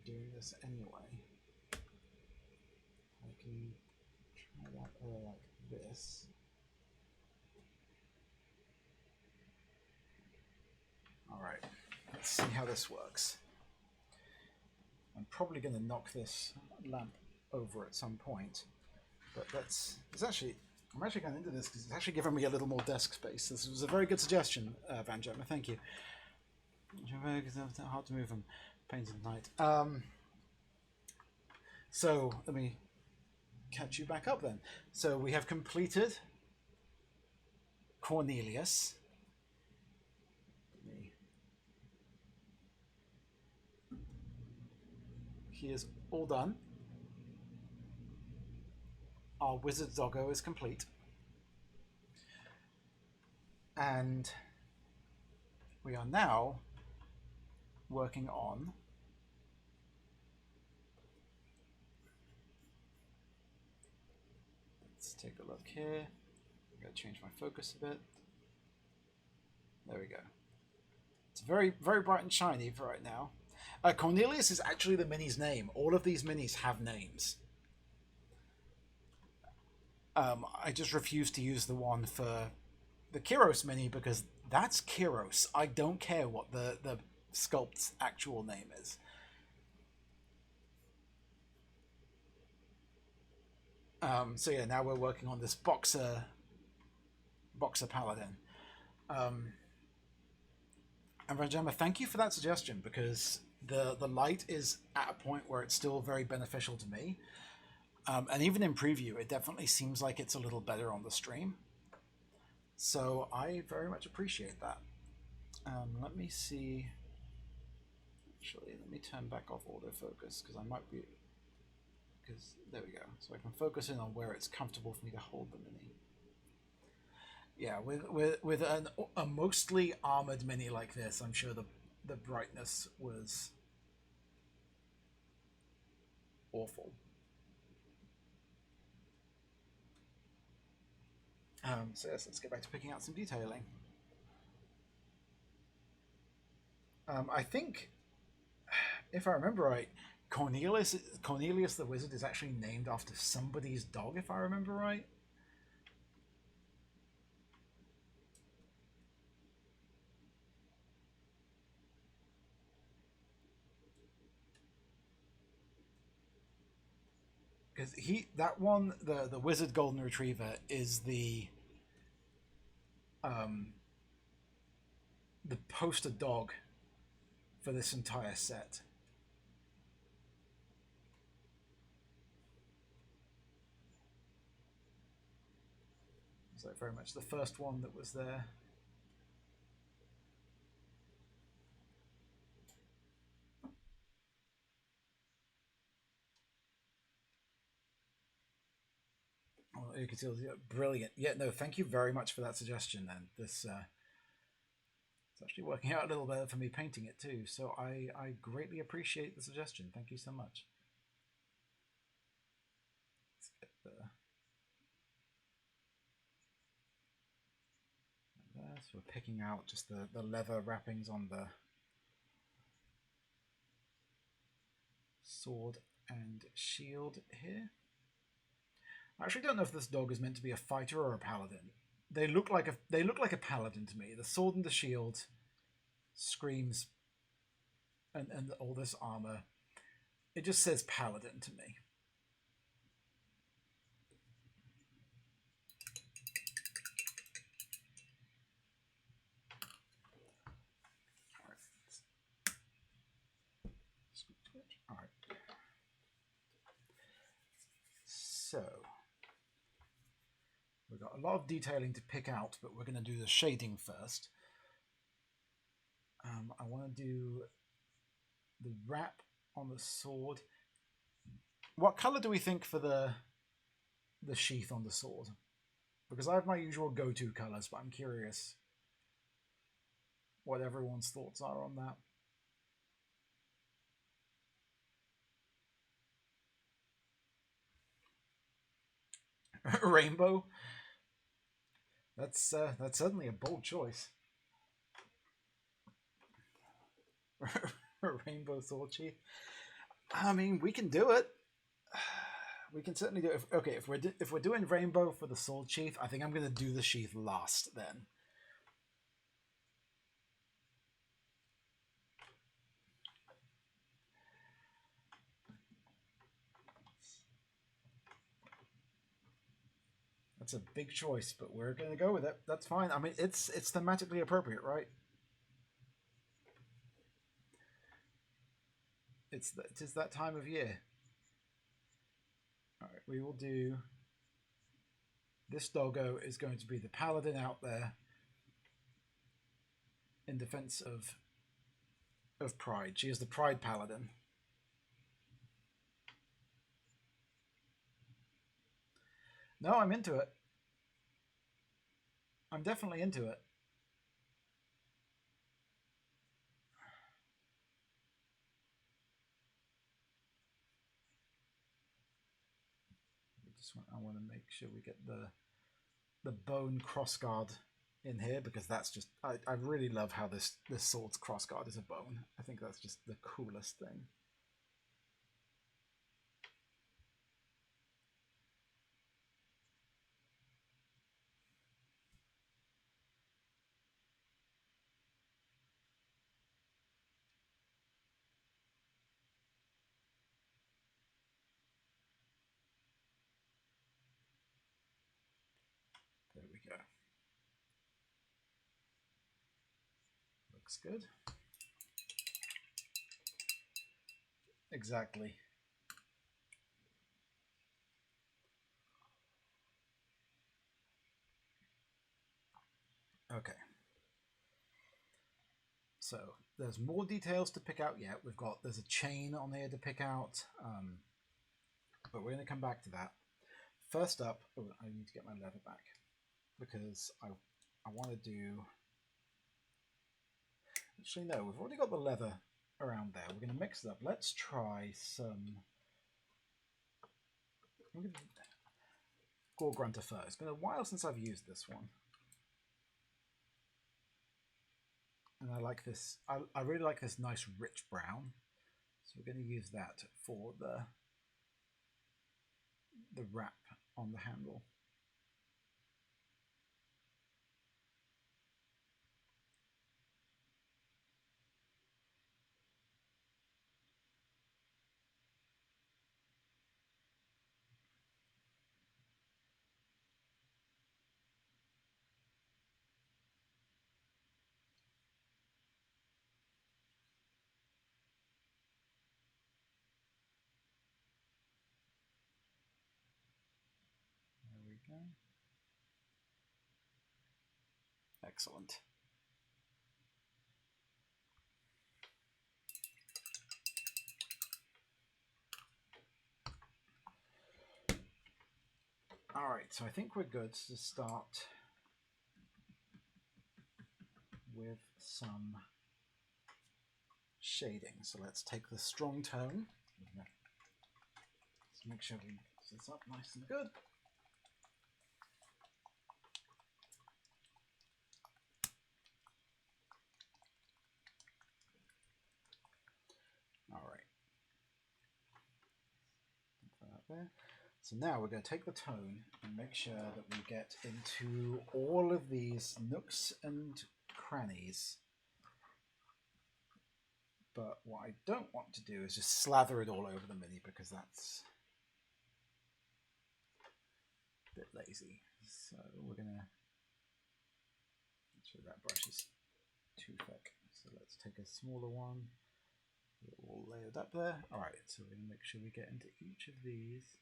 doing this anyway. I can try that like this. All right, let's see how this works. I'm probably going to knock this lamp over at some point, but I'm actually going into this because it's actually giving me a little more desk space. This was a very good suggestion, Van Gemma. Thank you. Hard to move them. Painted night. So let me catch you back up then. So we have completed Cornelius. He is all done. Our wizard doggo is complete. And we are now working on let's take a look here. I'm going to change my focus a bit. There we go. It's very, very bright and shiny for right now. Cornelius is actually the mini's name. All of these minis have names. I just refuse to use the one for the Kyros mini because that's Kyros. I don't care what the sculpt's actual name is. So yeah, now we're working on this boxer paladin. And Rajama, thank you for that suggestion because the light is at a point where it's still very beneficial to me. And even in preview, it definitely seems like it's a little better on the stream. So I very much appreciate that. Let me see. Actually, let me turn back off autofocus because I might be. Because there we go. So I can focus in on where it's comfortable for me to hold the mini. Yeah, with a mostly armored mini like this, I'm sure the brightness was awful. So yes, let's get back to picking out some detailing. I think, if I remember right, Cornelius the Wizard is actually named after somebody's dog, if I remember right. Because the Wizard Golden Retriever is the poster dog for this entire set. So very much the first one that was there. Oh, you can see, brilliant. Yeah, no, thank you very much for that suggestion. Then this it's actually working out a little better for me painting it too. So I greatly appreciate the suggestion. Thank you so much. Let's get the there. So we're picking out just the leather wrappings on the sword and shield here. I actually don't know if this dog is meant to be a fighter or a paladin. They look like a paladin to me. The sword and the shield screams, and all this armor. It just says paladin to me. All right. So we've got a lot of detailing to pick out, but we're going to do the shading first. I want to do the wrap on the sword. What color do we think for the sheath on the sword? Because I have my usual go-to colors, but I'm curious what everyone's thoughts are on that. Rainbow. That's certainly a bold choice. Rainbow sword sheath. I mean, we can do it. We can certainly do it. Okay, if we're doing rainbow for the sword sheath, I think I'm going to do the sheath last then. That's a big choice, but we're going to go with it. That's fine. I mean, it's thematically appropriate, right? It is that time of year. All right, we will do. This doggo is going to be the paladin out there in defense of pride. She is the pride paladin. No, I'm into it. I'm definitely into it. I want to make sure we get the the bone crossguard in here because that's just I really love how this sword's crossguard is a bone. I think that's just the coolest thing. There we go. Looks good. Exactly. Okay. So there's more details to pick out yet. There's a chain on here to pick out, but we're going to come back to that. First up, I need to get my leather back because I want to do. Actually, no, we've already got the leather around there. We're going to mix it up. Let's try some. Gore Grunter fur. It's been a while since I've used this one. And I like this. I really like this nice rich brown. So we're going to use that for the wrap on the handle. There we go. Excellent. All right, so I think we're good to start with some shading. So let's take the strong tone. Let's make sure we mix this up nice and good. All right. Put that there. So now we're going to take the tone and make sure that we get into all of these nooks and crannies. But what I don't want to do is just slather it all over the mini because that's a bit lazy. So we're going to make sure that brush is too thick. So let's take a smaller one. Put it all layered up there. All right, so we're going to make sure we get into each of these.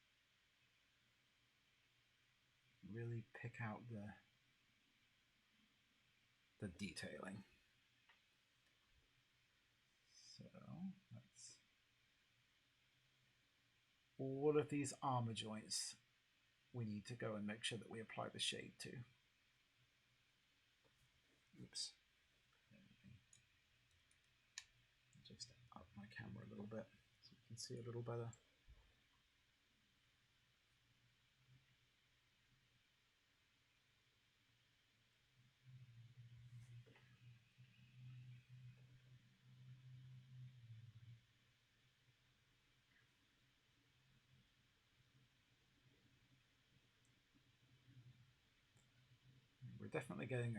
Really pick out the detailing. So that's all of these armor joints we need to go and make sure that we apply the shade to. Oops. Just up my camera a little bit so you can see a little better. We're definitely getting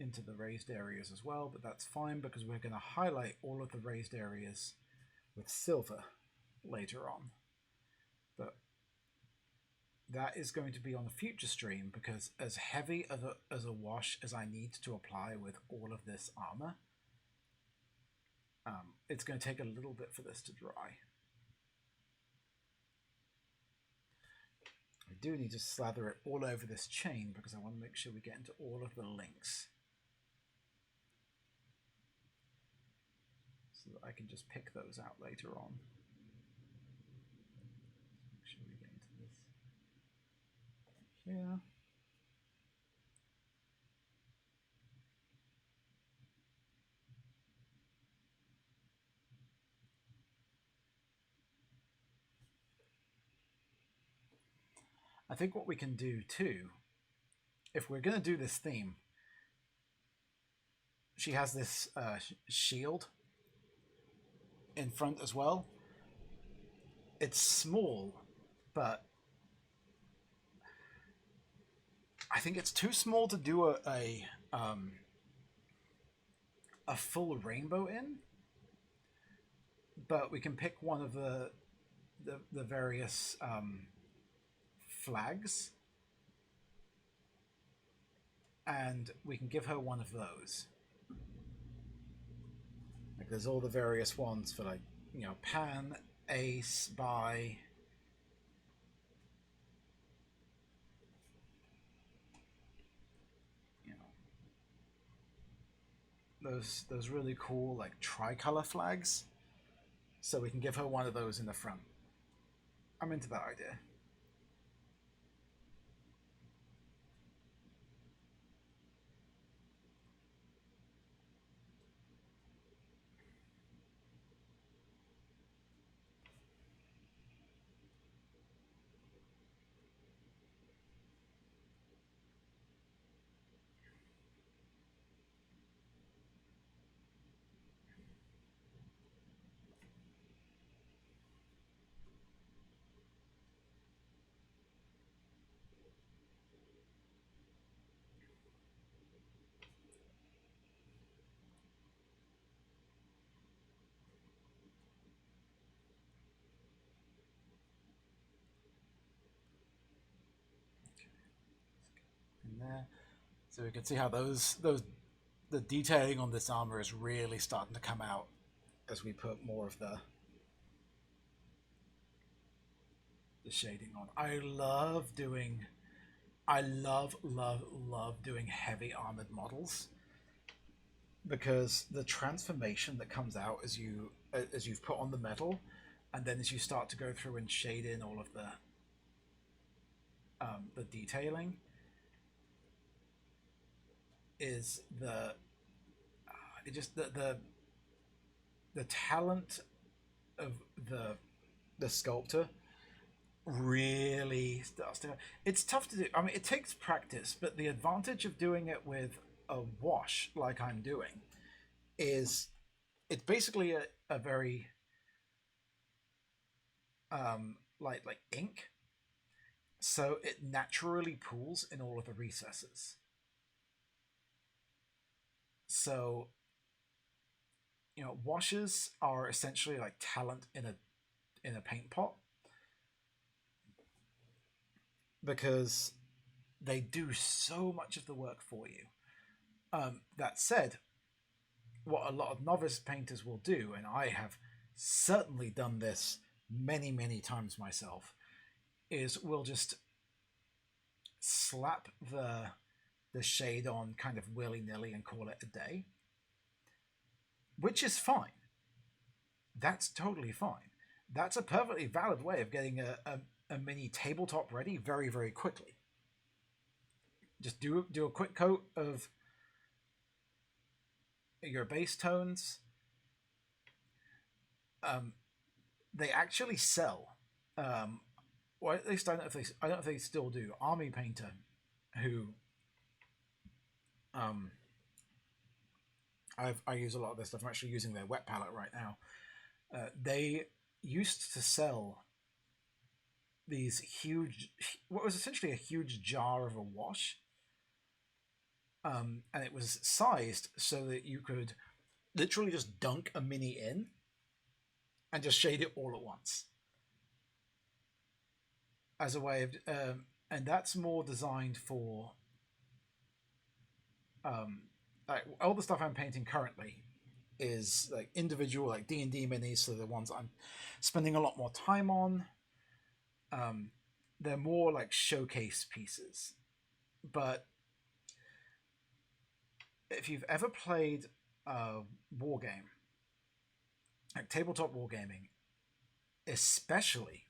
into the raised areas as well, but that's fine because we're going to highlight all of the raised areas with silver later on. But that is going to be on a future stream because as heavy as a wash as I need to apply with all of this armor, it's going to take a little bit for this to dry. I do need to slather it all over this chain because I want to make sure we get into all of the links so that I can just pick those out later on. Make sure we get into this here. I think what we can do too, if we're going to do this theme, she has this shield in front as well. It's small, but I think it's too small to do a full rainbow in. But we can pick one of the various flags, and we can give her one of those. Like there's all the various ones for like, you know, pan, ace, buy. You know, those really cool like tricolor flags. So we can give her one of those in the front. I'm into that idea. In there. So we can see how those the detailing on this armor is really starting to come out as we put more of the shading on. I love doing heavy armored models because the transformation that comes out as you've put on the metal, and then as you start to go through and shade in all of the detailing, is it just the talent of the sculptor really starts to. It's tough to do. I mean, it takes practice, but the advantage of doing it with a wash like I'm doing is it's basically a very like ink, so it naturally pools in all of the recesses. So, you know, washes are essentially like talent in a paint pot because they do so much of the work for you. That said, what a lot of novice painters will do, and I have certainly done this many times myself, is we'll just slap the shade on kind of willy-nilly and call it a day, which is fine. That's totally fine. That's a perfectly valid way of getting a mini tabletop ready very quickly. Just do a quick coat of your base tones. They actually sell. Well, at least I don't know if they still do. Army Painter, who I use a lot of their stuff. I'm actually using their wet palette right now. They used to sell these huge, what was essentially a huge jar of a wash, and it was sized so that you could literally just dunk a mini in and just shade it all at once as a way of, and that's more designed for like all the stuff I'm painting currently is like individual like D&D minis, so the ones I'm spending a lot more time on. They're more like showcase pieces, but if you've ever played a war game, like tabletop wargaming, especially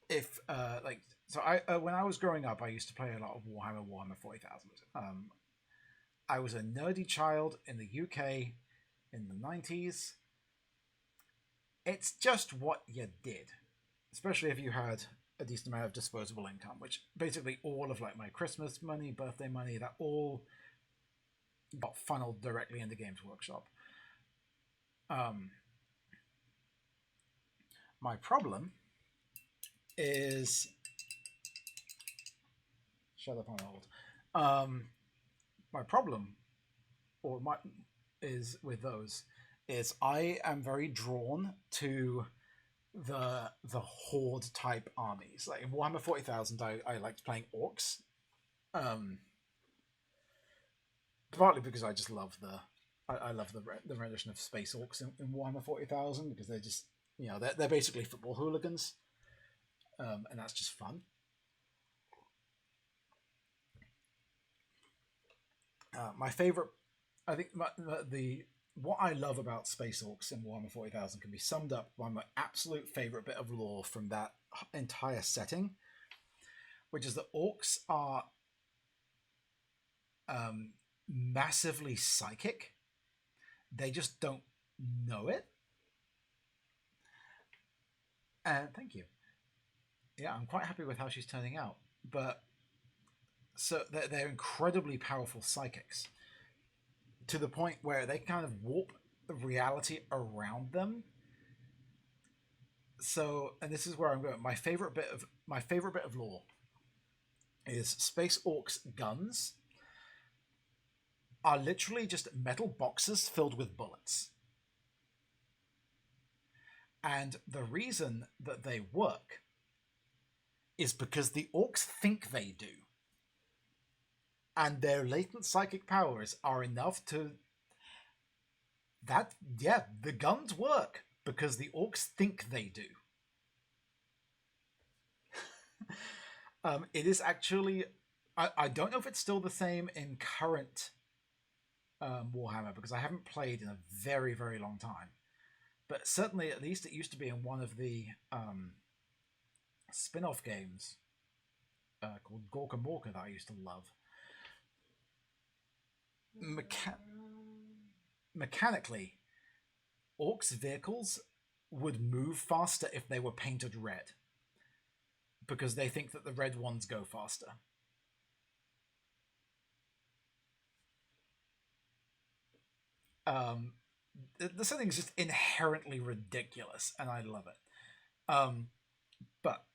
if like so I when I was growing up, I used to play a lot of Warhammer 40,000. I was a nerdy child in the UK in the 90s. It's just what you did, especially if you had a decent amount of disposable income, which basically all of like my Christmas money, birthday money, that all got funneled directly into Games Workshop. Um, my problem is shut up on hold. My problem, or my is with those, is I am very drawn to the horde type armies. Like in Warhammer 40,000, I liked playing orcs. Partly because I just love I love the rendition of space orcs in Warhammer 40,000 because they're just they're basically football hooligans, and that's just fun. My favorite, I think, the what I love about space orcs in Warhammer 40,000 can be summed up by my absolute favorite bit of lore from that entire setting, which is that orcs are massively psychic. They just don't know it. And thank you. Yeah, I'm quite happy with how she's turning out. But so they're incredibly powerful psychics to the point where they kind of warp the reality around them. So, and this is where I'm going. My favorite bit of lore is space orcs guns are literally just metal boxes filled with bullets. And the reason that they work is because the orcs think they do. And their latent psychic powers are enough to... the guns work because the orcs think they do. It is actually... I don't know if it's still the same in current Warhammer, because I haven't played in a very, very long time. But certainly, at least it used to be in one of the spin-off games called Gorka Morka that I used to love. Mechanically, orcs' vehicles would move faster if they were painted red, because they think that the red ones go faster. The setting is just inherently ridiculous, and I love it. But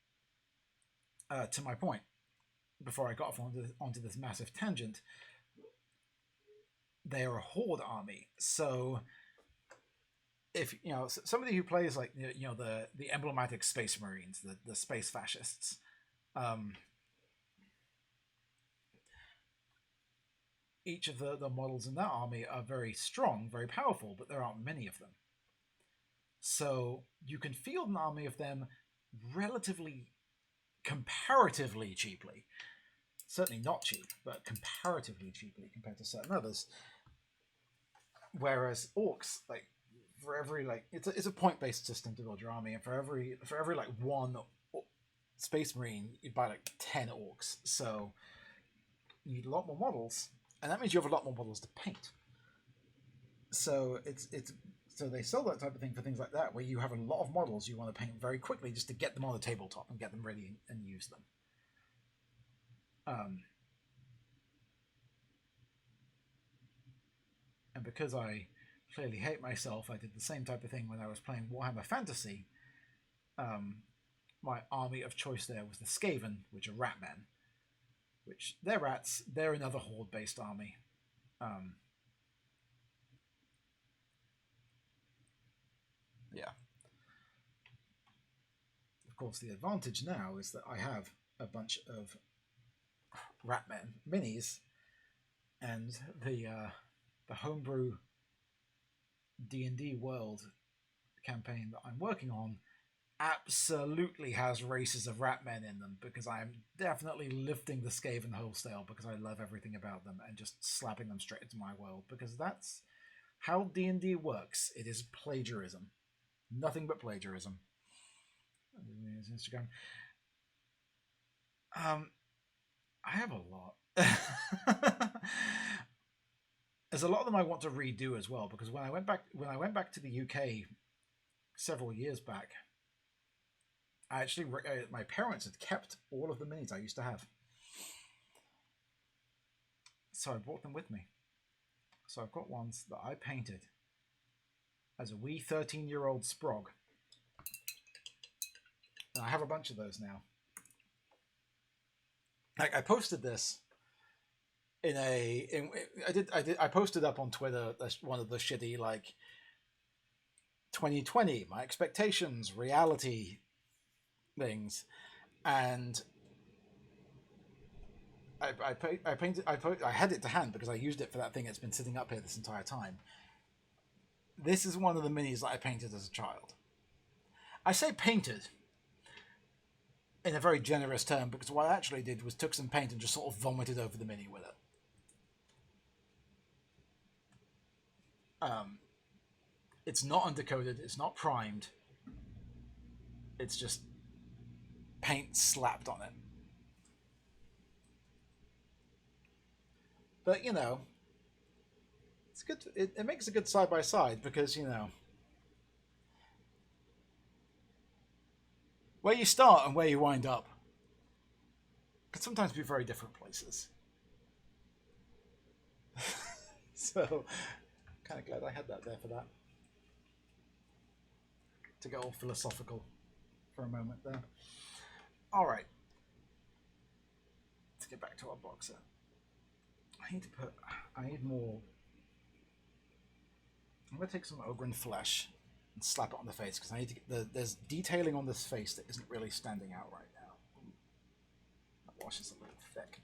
to my point, before I got off onto this massive tangent, they are a horde army. So if somebody who plays like the emblematic Space Marines, the space fascists, each of the models in that army are very strong, very powerful, but there aren't many of them. So you can field an army of them comparatively cheaply. Certainly not cheap, but comparatively cheaply compared to certain others. Whereas orcs, like for every it's a point-based system to build your army, and for every one Space Marine, you buy 10 orcs. So you need a lot more models, and that means you have a lot more models to paint. So so they sell that type of thing for things like that, where you have a lot of models you want to paint very quickly just to get them on the tabletop and get them ready and use them. And because I clearly hate myself, I did the same type of thing when I was playing Warhammer Fantasy. My army of choice there was the Skaven, which are Ratmen. Which, they're rats. They're another horde-based army. Yeah. Of course, the advantage now is that I have a bunch of Ratmen minis, and the homebrew D&D world campaign that I'm working on absolutely has races of Ratmen in them, because I am definitely lifting the Skaven wholesale because I love everything about them and just slapping them straight into my world, because that's how D&D works. It is plagiarism. Nothing but plagiarism. Instagram. I have a lot. There's a lot of them I want to redo as well, because when I went back to the UK several years back, I actually, my parents had kept all of the minis I used to have. So I brought them with me. So I've got ones that I painted as a wee 13-year-old Sprog. And I have a bunch of those now. Like, I posted this I posted up on Twitter one of the shitty, like, 2020, my expectations, reality things, and I had it to hand because I used it for that thing that's been sitting up here this entire time. This is one of the minis that I painted as a child. I say painted in a very generous term because what I actually did was took some paint and just sort of vomited over the mini with it. It's not undercoated, it's not primed, it's just paint slapped on it. But, you know, it's good. It makes a good side by side because, you know, where you start and where you wind up can sometimes be very different places. So, kind of glad I had that there for that. To get all philosophical for a moment there. All right. Let's get back to our boxer. I need more. I'm going to take some Ogren flesh and slap it on the face because I need to get there's detailing on this face that isn't really standing out right now. That wash is a little thick.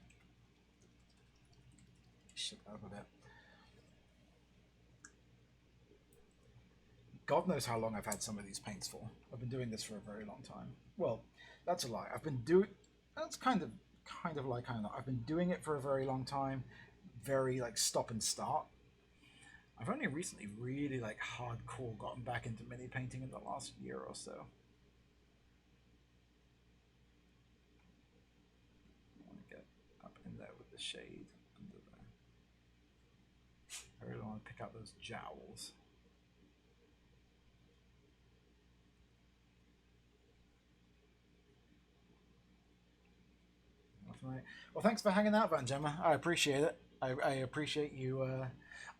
Shit over there. God knows how long I've had some of these paints for. I've been doing this for a very long time. Well, that's a lie. That's kind of like I've been doing it for a very long time. Very like stop and start. I've only recently really like hardcore gotten back into mini painting in the last year or so. I want to get up in there with the shade under there. I really want to pick out those jowls. Well, thanks for hanging out, Van Gemma. I appreciate it. I appreciate you.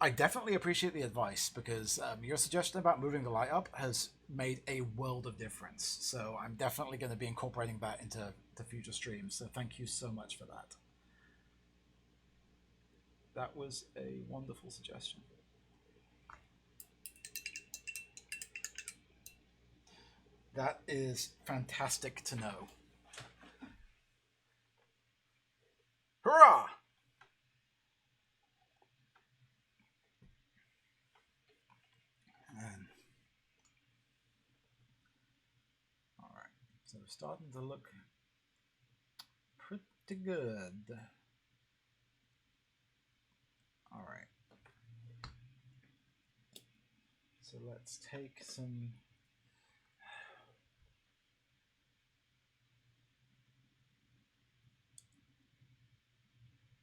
I definitely appreciate the advice because your suggestion about moving the light up has made a world of difference. So I'm definitely going to be incorporating that into future streams. So thank you so much for that. That was a wonderful suggestion. That is fantastic to know. Hurrah! And, all right, so we're starting to look pretty good. All right. So let's take some.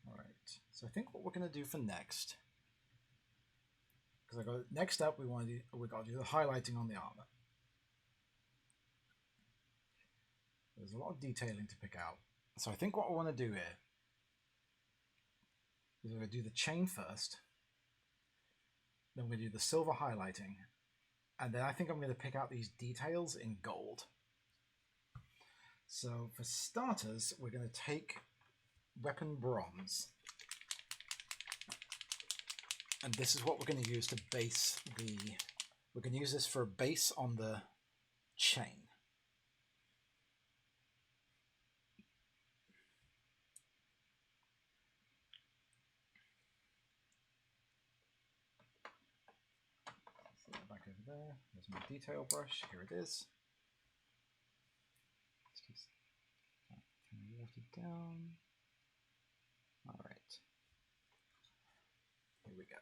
All right. So I think what we're going to do for next, because next up we got to do the highlighting on the armor. There's a lot of detailing to pick out. So I think what I want to do here is we're going to do the chain first, then we're going to do the silver highlighting, and then I think I'm going to pick out these details in gold. So for starters, we're going to take weapon bronze, and this is what we're going to use to base the. We're going to use this for a base on the chain. Back over there. There's my detail brush. Here it is. Let's just kind of water down. All right. Here we go.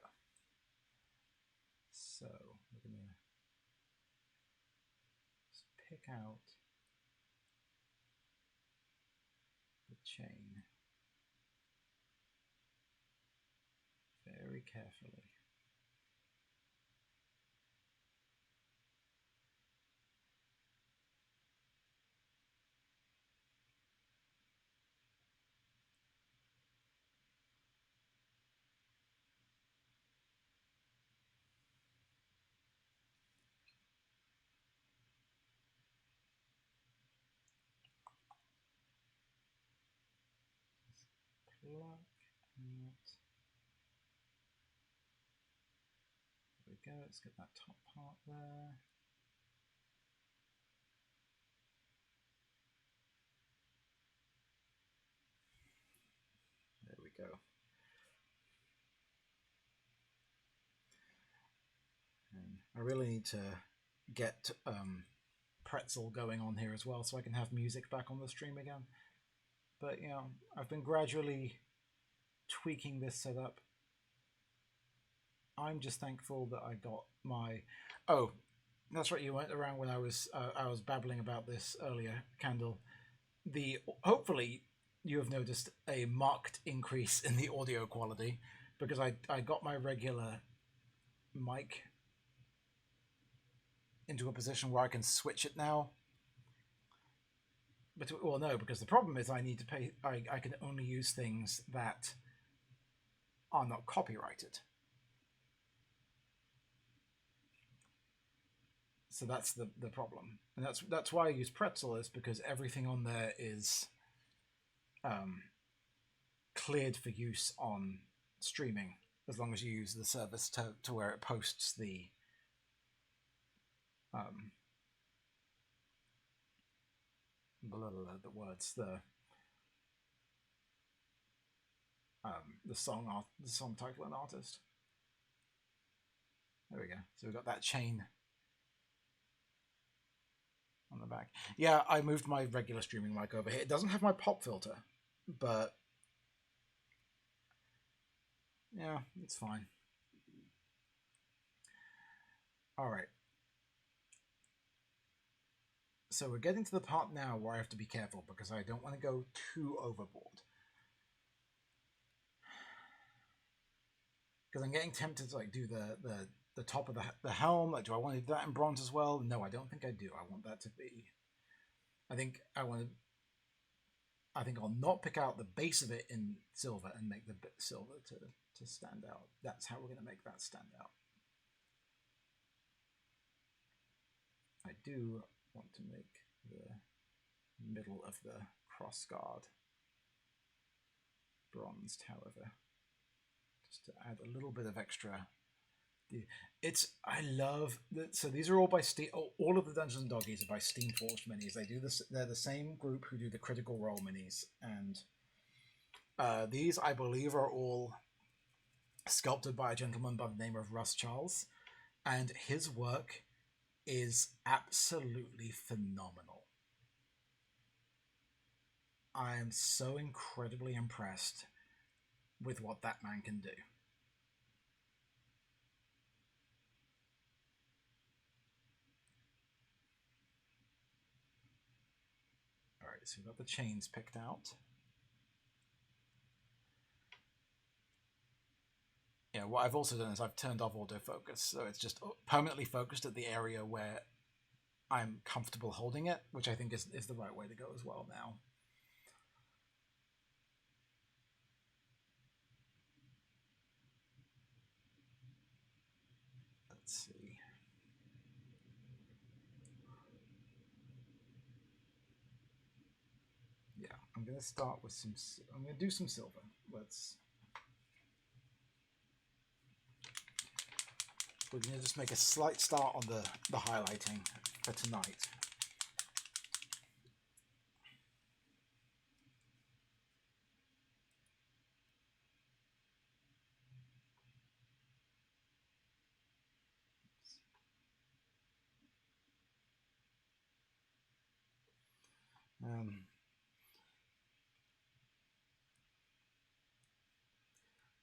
So we're going to just pick out the chain very carefully. luck. There we go. Let's get that top part there. There we go. And I really need to get pretzel going on here as well so I can have music back on the stream again. But, you know, I've been gradually tweaking this setup. I'm just thankful that I got my... Oh, that's right, you weren't around when I was babbling about this earlier, Candle. Hopefully you have noticed a marked increase in the audio quality because I got my regular mic into a position where I can switch it now. But, well, no, because the problem is I need to pay. I can only use things that are not copyrighted. So that's the problem, and that's why I use Pretzel, is because everything on there is cleared for use on streaming, as long as you use the service to where it posts the the words, the song title and artist. There we go. So we've got that chain on the back. Yeah, I moved my regular streaming mic over here. It doesn't have my pop filter, but yeah, it's fine. All right. So we're getting to the part now where I have to be careful because I don't want to go too overboard. Because I'm getting tempted to like do the top of the helm. Like, do I want to do that in bronze as well? No, I don't think I do. I want that to be... I think I'll not pick out the base of it in silver and make the silver to stand out. That's how we're going to make that stand out. I do want to make the middle of the cross guard bronzed, however, just to add a little bit of extra. I love that. So these are all by Steam. All of the Dungeons and Doggies are by Steamforged minis. They do this. They're the same group who do the Critical Role minis, and these I believe are all sculpted by a gentleman by the name of Russ Charles, and his work is absolutely phenomenal. I am so incredibly impressed with what that man can do. All right, so we've got the chains picked out. Yeah, what I've also done is I've turned off autofocus, so it's just permanently focused at the area where I'm comfortable holding it, which I think is the right way to go as well now. Let's see. Yeah, I'm going to start with some... I'm going to do some silver. We're going to just make a slight start on the highlighting for tonight.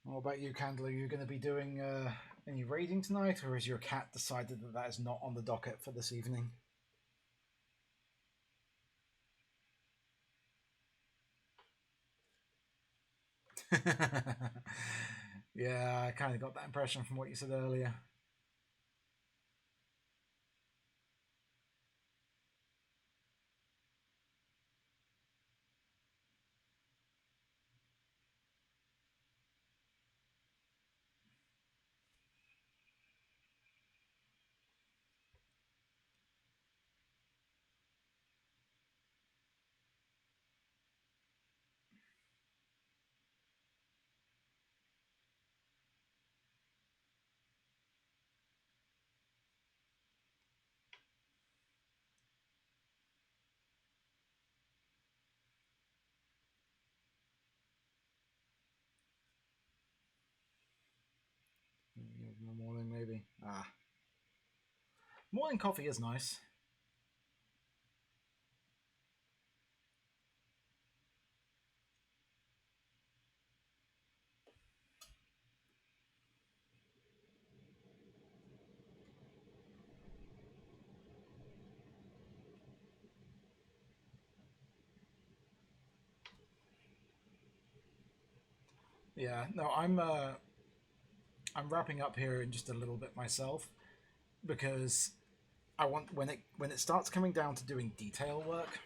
What about you, Candle? Are you going to be doing any raiding tonight, or has your cat decided that is not on the docket for this evening? Yeah, I kind of got that impression from what you said earlier. in the morning, maybe. Morning coffee is nice. Yeah, no, I'm wrapping up here in just a little bit myself because I want when it starts coming down to doing detail work,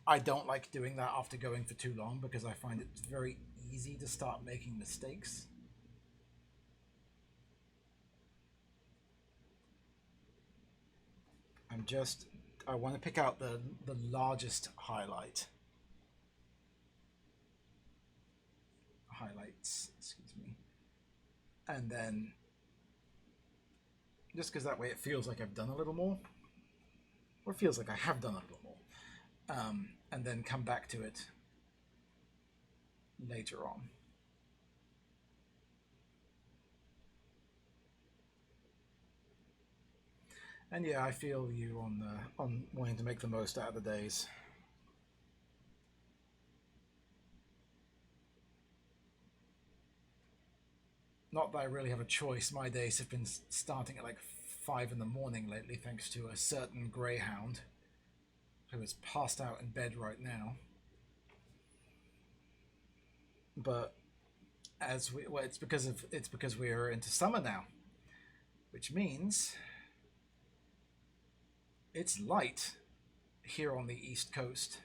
I don't like doing that after going for too long because I find it very easy to start making mistakes. I want to pick out the largest highlights, excuse me, and then just because that way it feels like I've done a little more, or it feels like I have done a little more, and then come back to it later on. And yeah, I feel you on wanting to make the most out of the days. Not that I really have a choice. My days have been starting at like 5 in the morning lately, thanks to a certain greyhound who is passed out in bed right now. But it's because we're into summer now, which means it's light here on the East Coast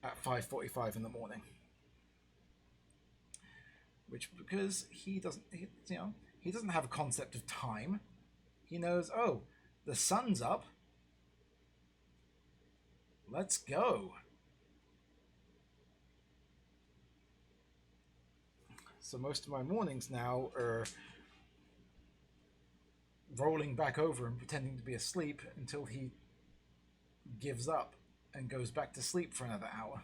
at 5:45 in the morning. Which because he doesn't have a concept of time. He knows, oh, the sun's up. Let's go. So most of my mornings now are rolling back over and pretending to be asleep until he gives up and goes back to sleep for another hour.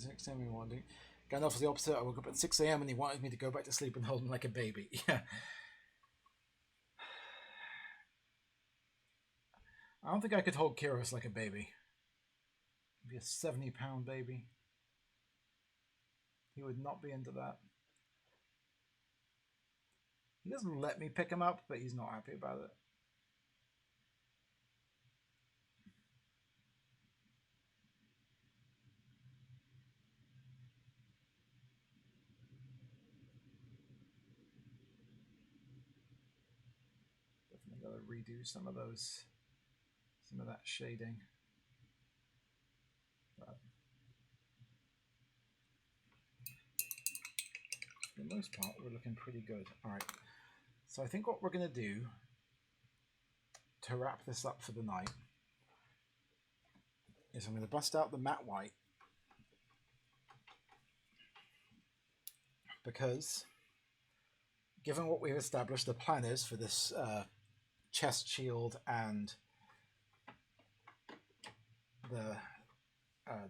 Next time we want to. Gandalf was the opposite. I woke up at 6 a.m. and he wanted me to go back to sleep and hold him like a baby. Yeah. I don't think I could hold Kiros like a baby. He'd be a 70-pound baby. He would not be into that. He doesn't let me pick him up, but he's not happy about it. Definitely got to redo some of that shading. But for the most part, we're looking pretty good. All right. So I think what we're going to do to wrap this up for the night is I'm going to bust out the matte white because given what we've established the plan is for this chest shield and the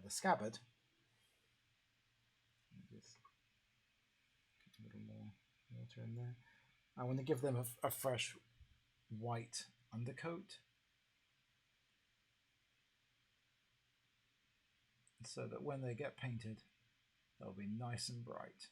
scabbard, just get a little more water in there. I want to give them a fresh white undercoat so that when they get painted, they'll be nice and bright.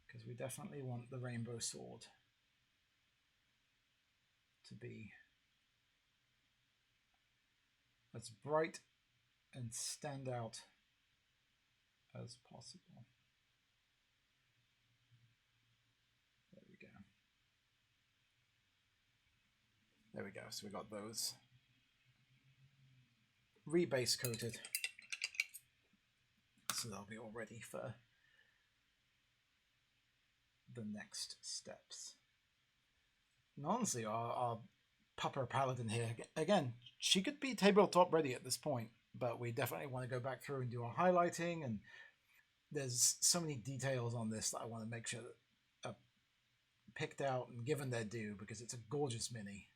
Because we definitely want the rainbow sword to be as bright and stand out as possible. There we go. There we go. So we got those rebase coated. So they'll be all ready for the next steps. And honestly, our Pupper Paladin here, again, she could be tabletop ready at this point, but we definitely want to go back through and do our highlighting, and there's so many details on this that I want to make sure that are picked out and given their due, because it's a gorgeous mini.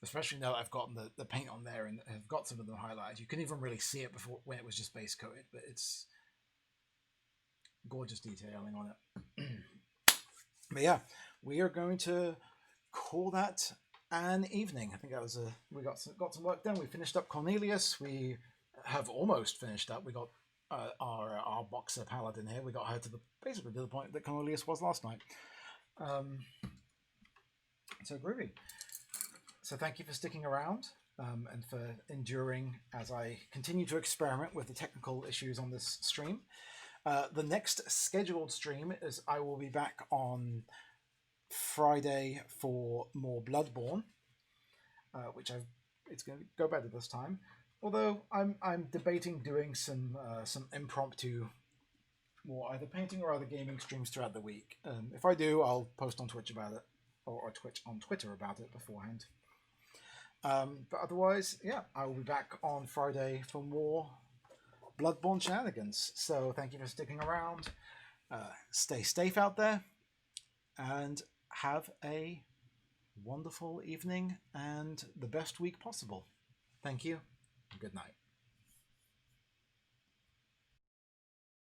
Especially now that I've gotten the paint on there and have got some of them highlighted. You couldn't even really see it before when it was just base coated, but it's gorgeous detailing on it. But yeah, we are going to call that an evening. I think that was we got some work done. We finished up Cornelius. We have almost finished up. We got our boxer paladin here. We got her to basically to the point that Cornelius was last night. So groovy. So thank you for sticking around and for enduring as I continue to experiment with the technical issues on this stream. The next scheduled stream is I will be back on Friday for more Bloodborne, which it's going to go better this time. Although I'm debating doing some impromptu, more either painting or other gaming streams throughout the week. If I do, I'll post on Twitch about it, or Twitch on Twitter about it beforehand. But otherwise, yeah, I will be back on Friday for more Bloodborne shenanigans. So thank you for sticking around. Stay safe out there, and have a wonderful evening and the best week possible. Thank you. Good night.